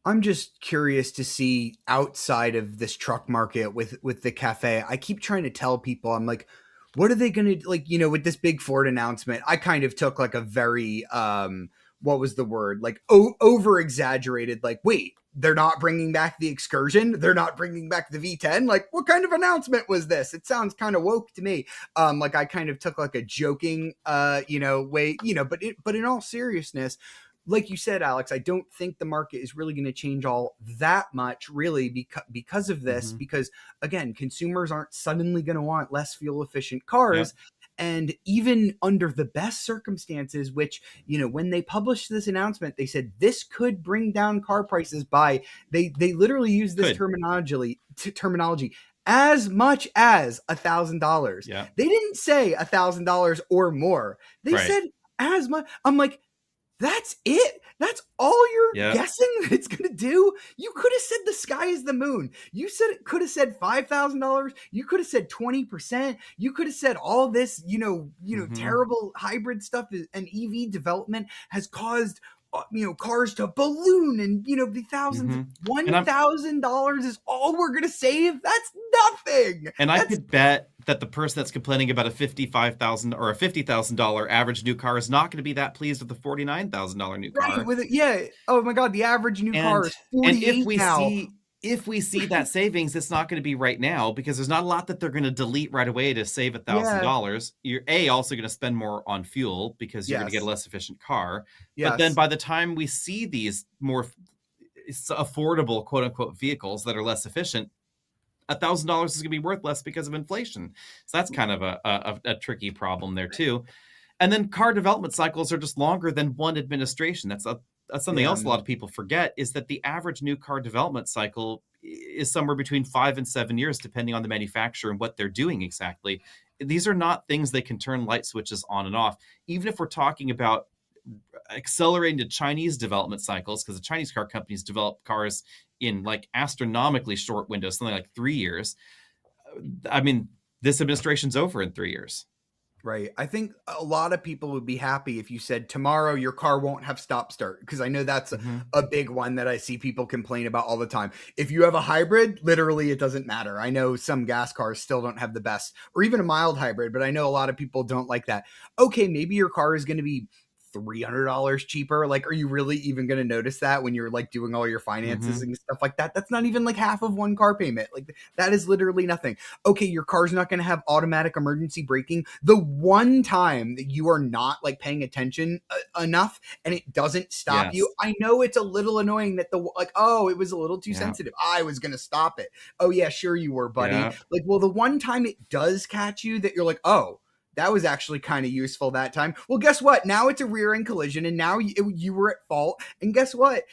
I'm just curious to see outside of this truck market with the cafe. I keep trying to tell people, I'm like, what are they going to, like, with this big Ford announcement? I kind of took like a very, what was the word? Like over exaggerated, like, wait, they're not bringing back the Excursion. They're not bringing back the V10. Like, what kind of announcement was this? It sounds kind of woke to me. Like I kind of took like a joking, way, but in all seriousness, like you said, Alex, I don't think the market is really going to change all that much, really, because of this. Because again, consumers aren't suddenly going to want less fuel efficient cars. Yep. And even under the best circumstances, which, when they published this announcement, they said this could bring down car prices by, they literally use this terminology as much as $1,000. Yeah. They didn't say $1,000 or more. They said as much. I'm like, that's it? That's all you're guessing that it's going to do? You could have said the sky is the moon. You said it could have said $5,000. You could have said 20%. You could have said all this, terrible hybrid stuff and EV development has caused cars to balloon and, the thousands. $1,000 is all we're going to save. That's nothing. And I could bet that the person that's complaining about a $55,000 or a $50,000 average new car is not going to be that pleased with the $49,000 new car. Right, with it, yeah. Oh my God, the average new car is $48,000 now. If we see that savings, it's not going to be right now, because there's not a lot that they're going to delete right away to save $1,000. You're also going to spend more on fuel because you're going to get a less efficient car. But then by the time we see these more affordable, quote unquote, vehicles that are less efficient, $1,000 is going to be worth less because of inflation. So that's kind of a tricky problem there too. And then car development cycles are just longer than one administration. That's something else a lot of people forget, is that the average new car development cycle is somewhere between 5 and 7 years, depending on the manufacturer and what they're doing exactly. These are not things they can turn light switches on and off. Even if we're talking about accelerating the Chinese development cycles, because the Chinese car companies develop cars in like astronomically short windows, something like 3 years. I mean, this administration's over in 3 years. Right. I think a lot of people would be happy if you said tomorrow your car won't have stop start, because I know that's a big one that I see people complain about all the time. If you have a hybrid, literally it doesn't matter. I know some gas cars still don't have the best, or even a mild hybrid, but I know a lot of people don't like that. Okay, maybe your car is going to be $300 cheaper. Like, are you really even going to notice that when you're like doing all your finances and stuff like that? That's not even like half of one car payment. Like, that is literally nothing. Okay, your car's not going to have automatic emergency braking. The one time that you are not like paying attention enough and it doesn't stop you, I know it's a little annoying that it was a little too sensitive. I was going to stop it. Oh yeah, sure you were, buddy. Like, well, the one time it does catch you that you're like, oh, that was actually kind of useful that time. Well, guess what? Now it's a rear end collision, and now you were at fault. And guess what?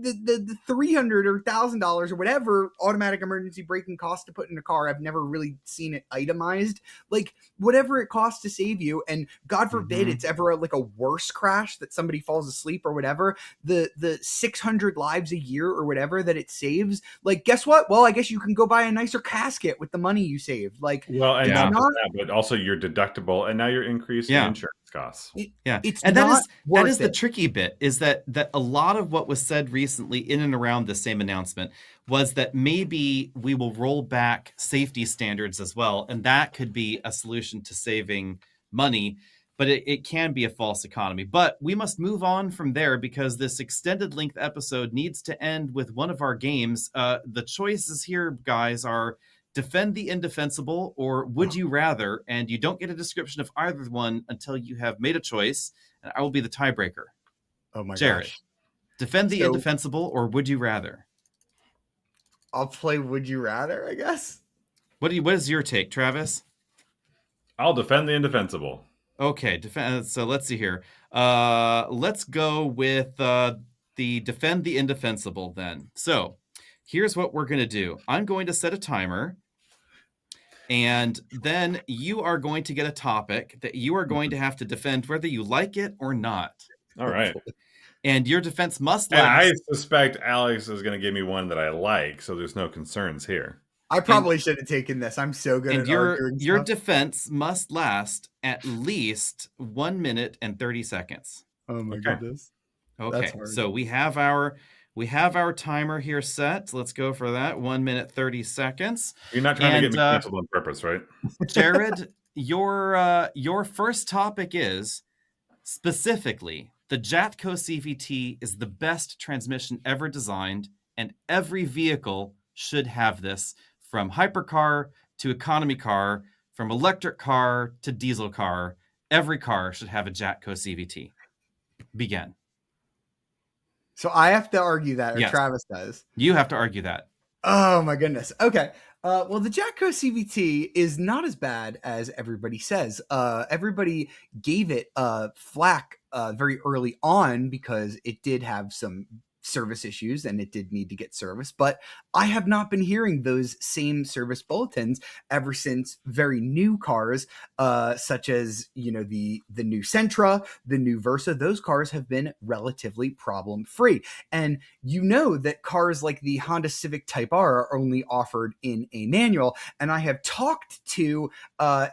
The $300 or $1,000 or whatever automatic emergency braking costs to put in a car, I've never really seen it itemized. Like, whatever it costs to save you, and God forbid it's ever like a worse crash that somebody falls asleep or whatever, the 600 lives a year or whatever that it saves, like, guess what? Well, I guess you can go buy a nicer casket with the money you saved. Like, well, and not just that, but also your deductible, and now you're increasing insurance costs. It's and that is the tricky bit, is that a lot of what was said recently in and around the same announcement was that maybe we will roll back safety standards as well, and that could be a solution to saving money, but it can be a false economy. But we must move on from there, because this extended length episode needs to end with one of our games. The choices here, guys, are Defend the Indefensible or Would You Rather, and you don't get a description of either one until you have made a choice, and I will be the tiebreaker. Oh my Jared, gosh. Defend the Indefensible or Would You Rather? I'll play Would You Rather, I guess. What is your take, Travis? I'll defend the Indefensible. Okay, so let's see here. Let's go with the Defend the Indefensible then. So here's what we're going to do. I'm going to set a timer, and then you are going to get a topic that you are going to have to defend whether you like it or not. All right. And your defense must last. last. I suspect Alex is going to give me one that I like, so there's no concerns here. I probably should have taken this. I'm so good at arguing your stuff. defense must last at least 1 minute and 30 seconds. Oh my goodness. Okay, so we have our timer here set. Let's go for that. 1 minute 30 seconds. You're not trying to get me canceled on purpose, right? Jared, your first topic is specifically the Jatco CVT is the best transmission ever designed, and every vehicle should have this, from hypercar to economy car, from electric car to diesel car. Every car should have a Jatco CVT. Begin. So I have to argue that, or Travis does? You have to argue that. Oh my goodness. Okay. Well, the Jatco CVT is not as bad as everybody says. Everybody gave it flack very early on because it did have some service issues and it did need to get service, but I have not been hearing those same service bulletins ever since very new cars, such as, the new Sentra, the new Versa. Those cars have been relatively problem free, and that cars like the Honda Civic Type R are only offered in a manual. And I have talked to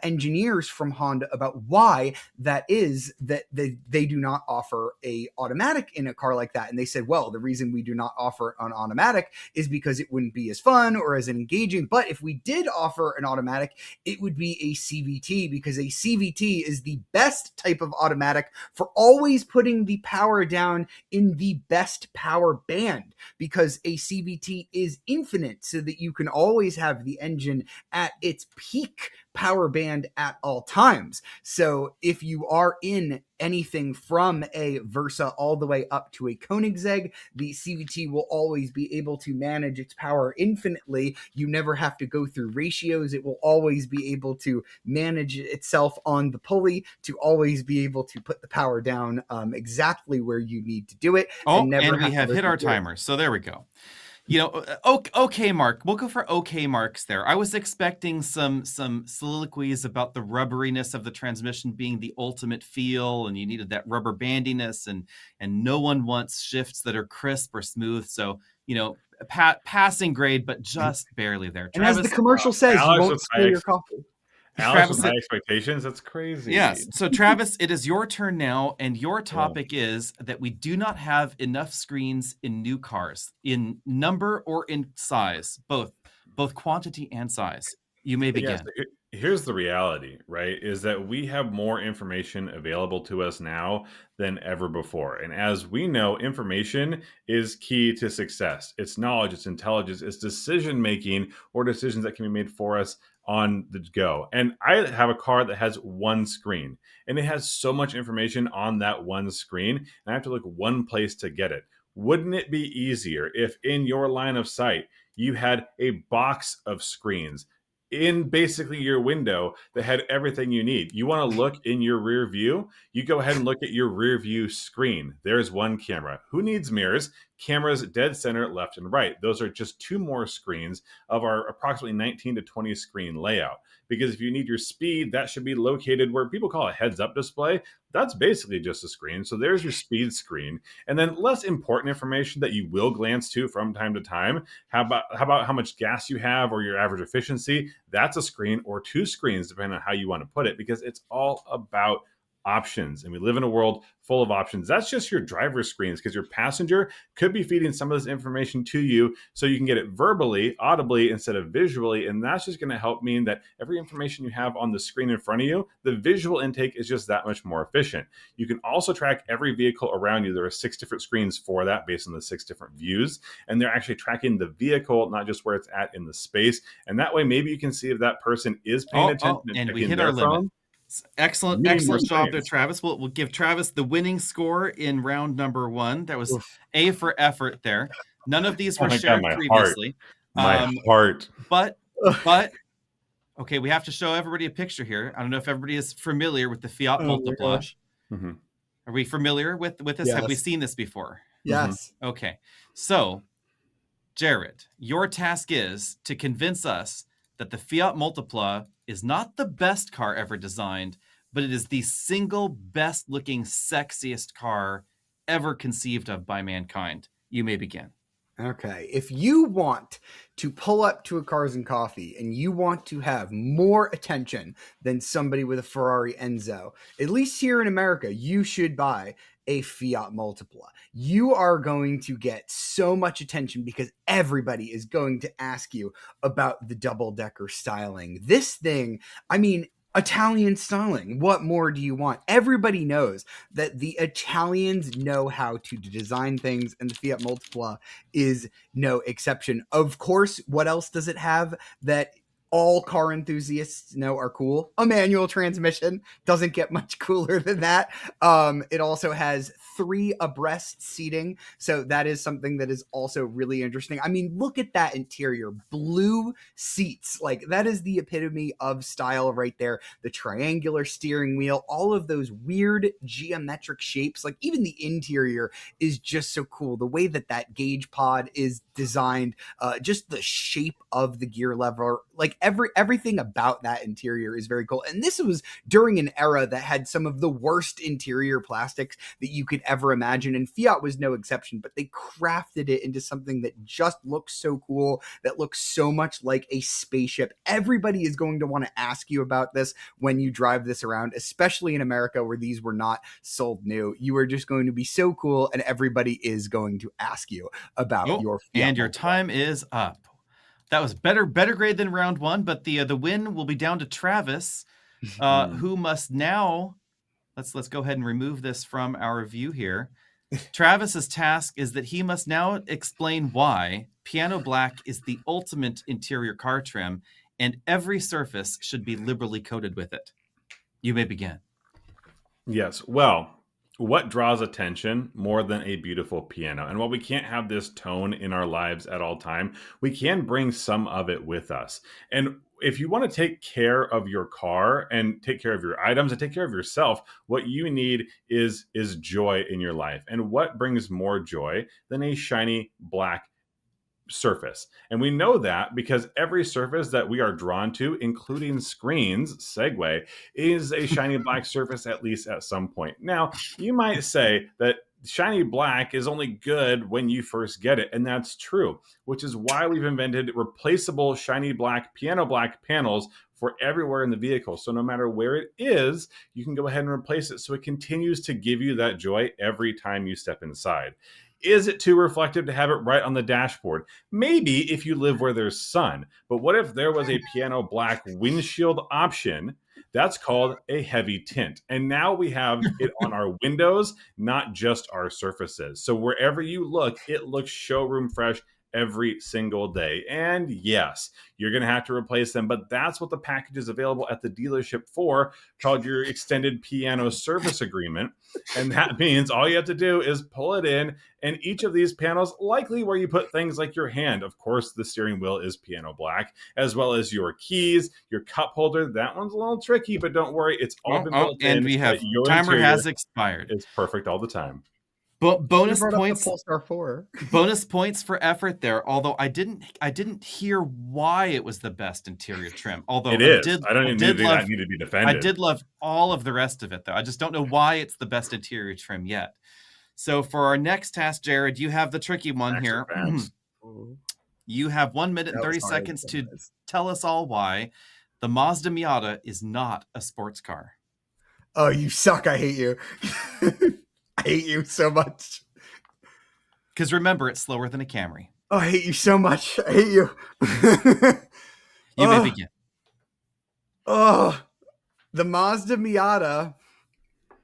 engineers from Honda about why that is, that they do not offer a automatic in a car like that, and they said, well, the reason we do not offer an automatic is because it wouldn't be as fun or as engaging. But if we did offer an automatic, it would be a CVT, because a CVT is the best type of automatic for always putting the power down in the best power band, because a CVT is infinite, so that you can always have the engine at its peak power band at all times. So if you are in anything from a Versa all the way up to a Koenigsegg, the CVT will always be able to manage its power infinitely. You never have to go through ratios. It will always be able to manage itself on the pulley to always be able to put the power down exactly where you need to do it. And we have hit our timer. So there we go. Okay, Mark. We'll go for okay marks there. I was expecting some soliloquies about the rubberiness of the transmission being the ultimate feel, and you needed that rubber bandiness, and no one wants shifts that are crisp or smooth. So, passing grade, but just barely there. And Travis, as the commercial says, you won't spill your coffee. Alex, with high expectations, that's crazy. Yes. So, Travis, it is your turn now, and your topic is that we do not have enough screens in new cars, in number or in size, both quantity and size. You may begin. here's the reality, right? Is that we have more information available to us now than ever before. And as we know, information is key to success. It's knowledge, it's intelligence, it's decision making, or decisions that can be made for us on the go. And I have a car that has one screen, and it has so much information on that one screen, and I have to look one place to get it. Wouldn't it be easier if in your line of sight you had a box of screens in basically your window that had everything you need? You want to look in your rear view, you go ahead and look at your rear view screen. There's one camera. Who needs mirrors? Cameras dead center, left and right. Those are just two more screens of our approximately 19 to 20 screen layout. Because if you need your speed, that should be located where people call a heads up display. That's basically just a screen. So there's your speed screen. And then less important information that you will glance to from time to time. How about how much gas you have or your average efficiency? That's a screen or two screens, depending on how you want to put it, because it's all about options. And we live in a world full of options. That's just your driver's screens, because your passenger could be feeding some of this information to you so you can get it verbally, audibly, instead of visually. And that's just going to help mean that every information you have on the screen in front of you, the visual intake is just that much more efficient. You can also track every vehicle around you. There are 6 different screens for that based on the 6 different views. And they're actually tracking the vehicle, not just where it's at in the space. And that way, maybe you can see if that person is paying attention and we hit our limit. Excellent job there, Travis. We'll give Travis the winning score in round number 1. That was A for effort there. None of these were shared previously. My heart. But okay, we have to show everybody a picture here. I don't know if everybody is familiar with the Fiat Multipla. Mm-hmm. Are we familiar with this? Yes. Have we seen this before? Yes. Mm-hmm. Okay. So, Jared, your task is to convince us that the Fiat Multipla is not the best car ever designed, but it is the single best looking, sexiest car ever conceived of by mankind. You may begin. Okay. If you want to pull up to a Cars and Coffee and you want to have more attention than somebody with a Ferrari Enzo, at least here in America, you should buy a Fiat Multipla. You are going to get so much attention because everybody is going to ask you about the double-decker styling. This thing, I mean, Italian styling. What more do you want? Everybody knows that the Italians know how to design things, and the Fiat Multipla is no exception. Of course, what else does it have that all car enthusiasts know are cool? A manual transmission. Doesn't get much cooler than that. It also has 3 abreast seating, so that is something that is also really interesting. I mean, look at that interior. Blue seats. Like, that is the epitome of style right there. The triangular steering wheel, all of those weird geometric shapes. Like, even the interior is just so cool. The way that gauge pod is designed, just the shape of the gear lever, like everything about that interior is very cool. And this was during an era that had some of the worst interior plastics that you could ever imagine, and Fiat was no exception, but they crafted it into something that just looks so cool, that looks so much like a spaceship. Everybody is going to want to ask you about this when you drive this around, especially in America where these were not sold new. You are just going to be so cool, and everybody is going to ask you about your Fiat. And your time is up. That was better grade than round 1, but the win will be down to Travis, who must now, let's go ahead and remove this from our view here. Travis's task is that he must now explain why piano black is the ultimate interior car trim, and every surface should be liberally coated with it. You may begin. Yes. Well, what draws attention more than a beautiful piano? And while we can't have this tone in our lives at all time, we can bring some of it with us. And if you want to take care of your car and take care of your items and take care of yourself, what you need is joy in your life. And what brings more joy than a shiny black surface? And we know that because every surface that we are drawn to, including screens, segue, is a shiny black surface, at least at some point. Now, you might say that shiny black is only good when you first get it, and that's true, which is why we've invented replaceable shiny black, piano black panels for everywhere in the vehicle. So no matter where it is, you can go ahead and replace it so it continues to give you that joy every time you step inside. Is it too reflective to have it right on the dashboard? Maybe if you live where there's sun. But what if there was a piano black windshield option? That's called a heavy tint. And now we have it on our windows, not just our surfaces. So wherever you look, it looks showroom fresh every single day. And yes, you're going to have to replace them, but that's what the package is available at the dealership for, called your extended piano service agreement. And that means all you have to do is pull it in, and each of these panels, likely where you put things like your hand, of course, the steering wheel is piano black, as well as your keys, your cup holder. That one's a little tricky, but don't worry, it's all been built in. And we have your timer has expired. It's perfect all the time. Bonus points. Polestar 4. Bonus points for effort there. Although I didn't hear why it was the best interior trim. Although it is. I don't even need to be defended. I did love all of the rest of it, though. I just don't know why it's the best interior trim yet. So for our next task, Jared, you have the tricky one here. You have 1 minute and 30 seconds to tell us all why the Mazda Miata is not a sports car. Oh, you suck. I hate you. I hate you so much. Because remember, it's slower than a Camry. Oh, I hate you so much. I hate you. You may begin. Oh, the Mazda Miata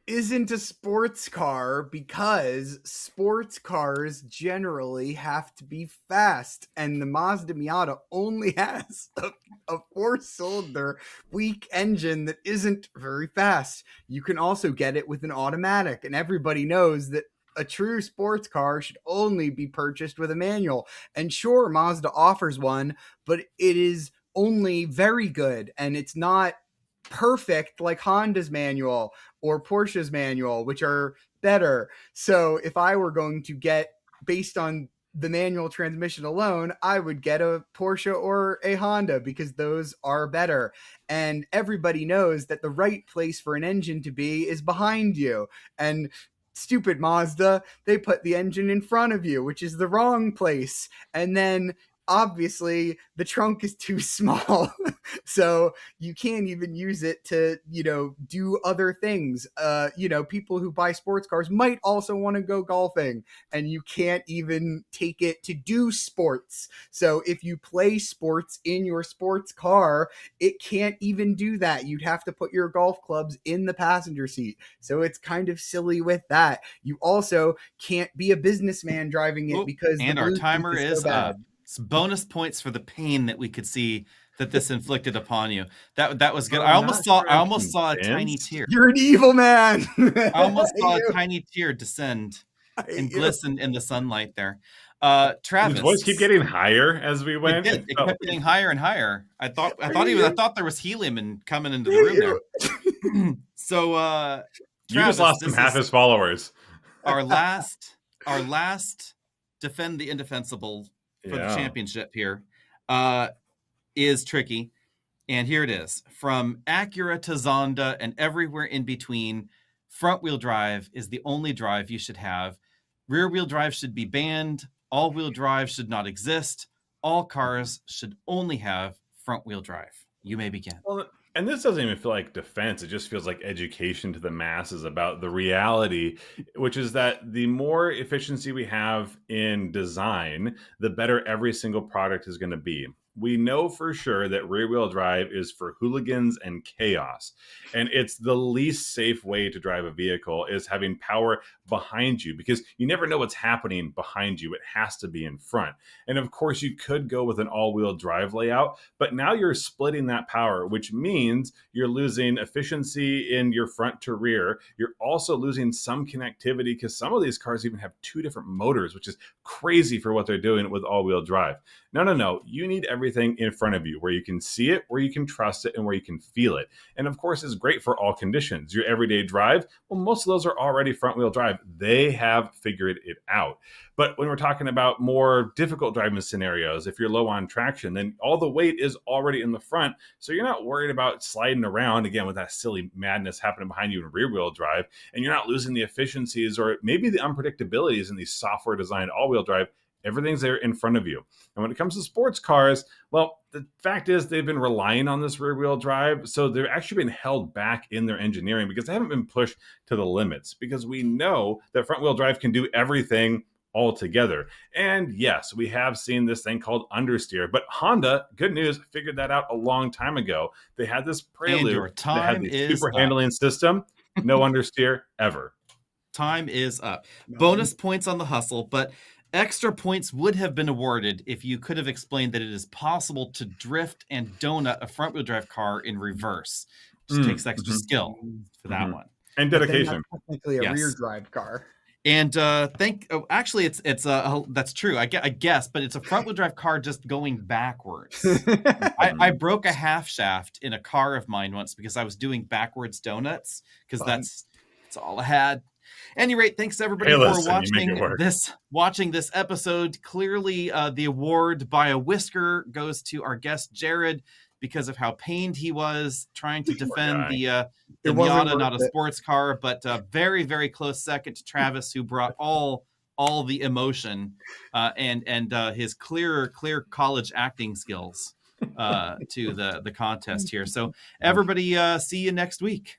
isn't a sports car because sports cars generally have to be fast, and the Mazda Miata only has a 4-cylinder weak engine that isn't very fast. You can also get it with an automatic, and everybody knows that a true sports car should only be purchased with a manual. And sure, Mazda offers one, but it is only very good, and it's not perfect like Honda's manual or Porsche's manual, which are better. So if I were going to get based on the manual transmission alone, I would get a Porsche or a Honda because those are better. And everybody knows that the right place for an engine to be is behind you. And stupid Mazda, they put the engine in front of you, which is the wrong place. And then obviously the trunk is too small, so you can't even use it to, do other things. People who buy sports cars might also want to go golfing, and you can't even take it to do sports. So if you play sports in your sports car, it can't even do that. You'd have to put your golf clubs in the passenger seat. So it's kind of silly with that. You also can't be a businessman driving it because our timer is so up. Bonus points for the pain that we could see that this inflicted upon you. That was good. I almost saw a tiny tear. You're an evil man. I almost saw a tiny tear descend and glisten in the sunlight there. Travis, his voice keep getting higher as we went. It kept getting higher and higher. I thought there was helium coming into the room there. So Travis, you just lost him half his followers. Our last defend the indefensible for the championship here is tricky. And here it is. From Acura to Zonda and everywhere in between, front-wheel drive is the only drive you should have. Rear-wheel drive should be banned. All-wheel drive should not exist. All cars should only have front-wheel drive. You may begin. Well, and this doesn't even feel like defense. It just feels like education to the masses about the reality, which is that the more efficiency we have in design, the better every single product is going to be. We know for sure that rear-wheel drive is for hooligans and chaos. And it's the least safe way to drive a vehicle is having power behind you, because you never know what's happening behind you. It has to be in front. And of course, you could go with an all-wheel drive layout, but now you're splitting that power, which means you're losing efficiency in your front to rear. You're also losing some connectivity because some of these cars even have 2 different motors, which is crazy for what they're doing with all-wheel drive. No. You need everything in front of you where you can see it, where you can trust it, and where you can feel it. And of course, it's great for all conditions. Your everyday drive, well, most of those are already front-wheel drive. They have figured it out. But when we're talking about more difficult driving scenarios, if you're low on traction, then all the weight is already in the front. So you're not worried about sliding around, again, with that silly madness happening behind you in rear-wheel drive. And you're not losing the efficiencies or maybe the unpredictabilities in these software-designed all-wheel drive. Everything's there in front of you. And when it comes to sports cars, well, the fact is they've been relying on this rear-wheel drive. So they've actually been held back in their engineering because they haven't been pushed to the limits, because we know that front-wheel drive can do everything altogether. And yes, we have seen this thing called understeer, but Honda, good news, figured that out a long time ago. They had this Prelude that had the super handling system, no understeer ever. Time is up. Bonus points on the hustle, but extra points would have been awarded if you could have explained that it is possible to drift and donut a front-wheel drive car in reverse. Just takes extra skill for that one. And dedication. Technically a rear drive car. And actually, it's that's true. I guess, but it's a front-wheel drive car just going backwards. I broke a half shaft in a car of mine once because I was doing backwards donuts because that's all I had. At any rate, thanks to everybody for watching this episode. Clearly, the award by a whisker goes to our guest Jared because of how pained he was trying to defend the Miata, not a sports car, but a very, very close second to Travis, who brought all the emotion and his clear college acting skills to the contest here. So everybody, see you next week.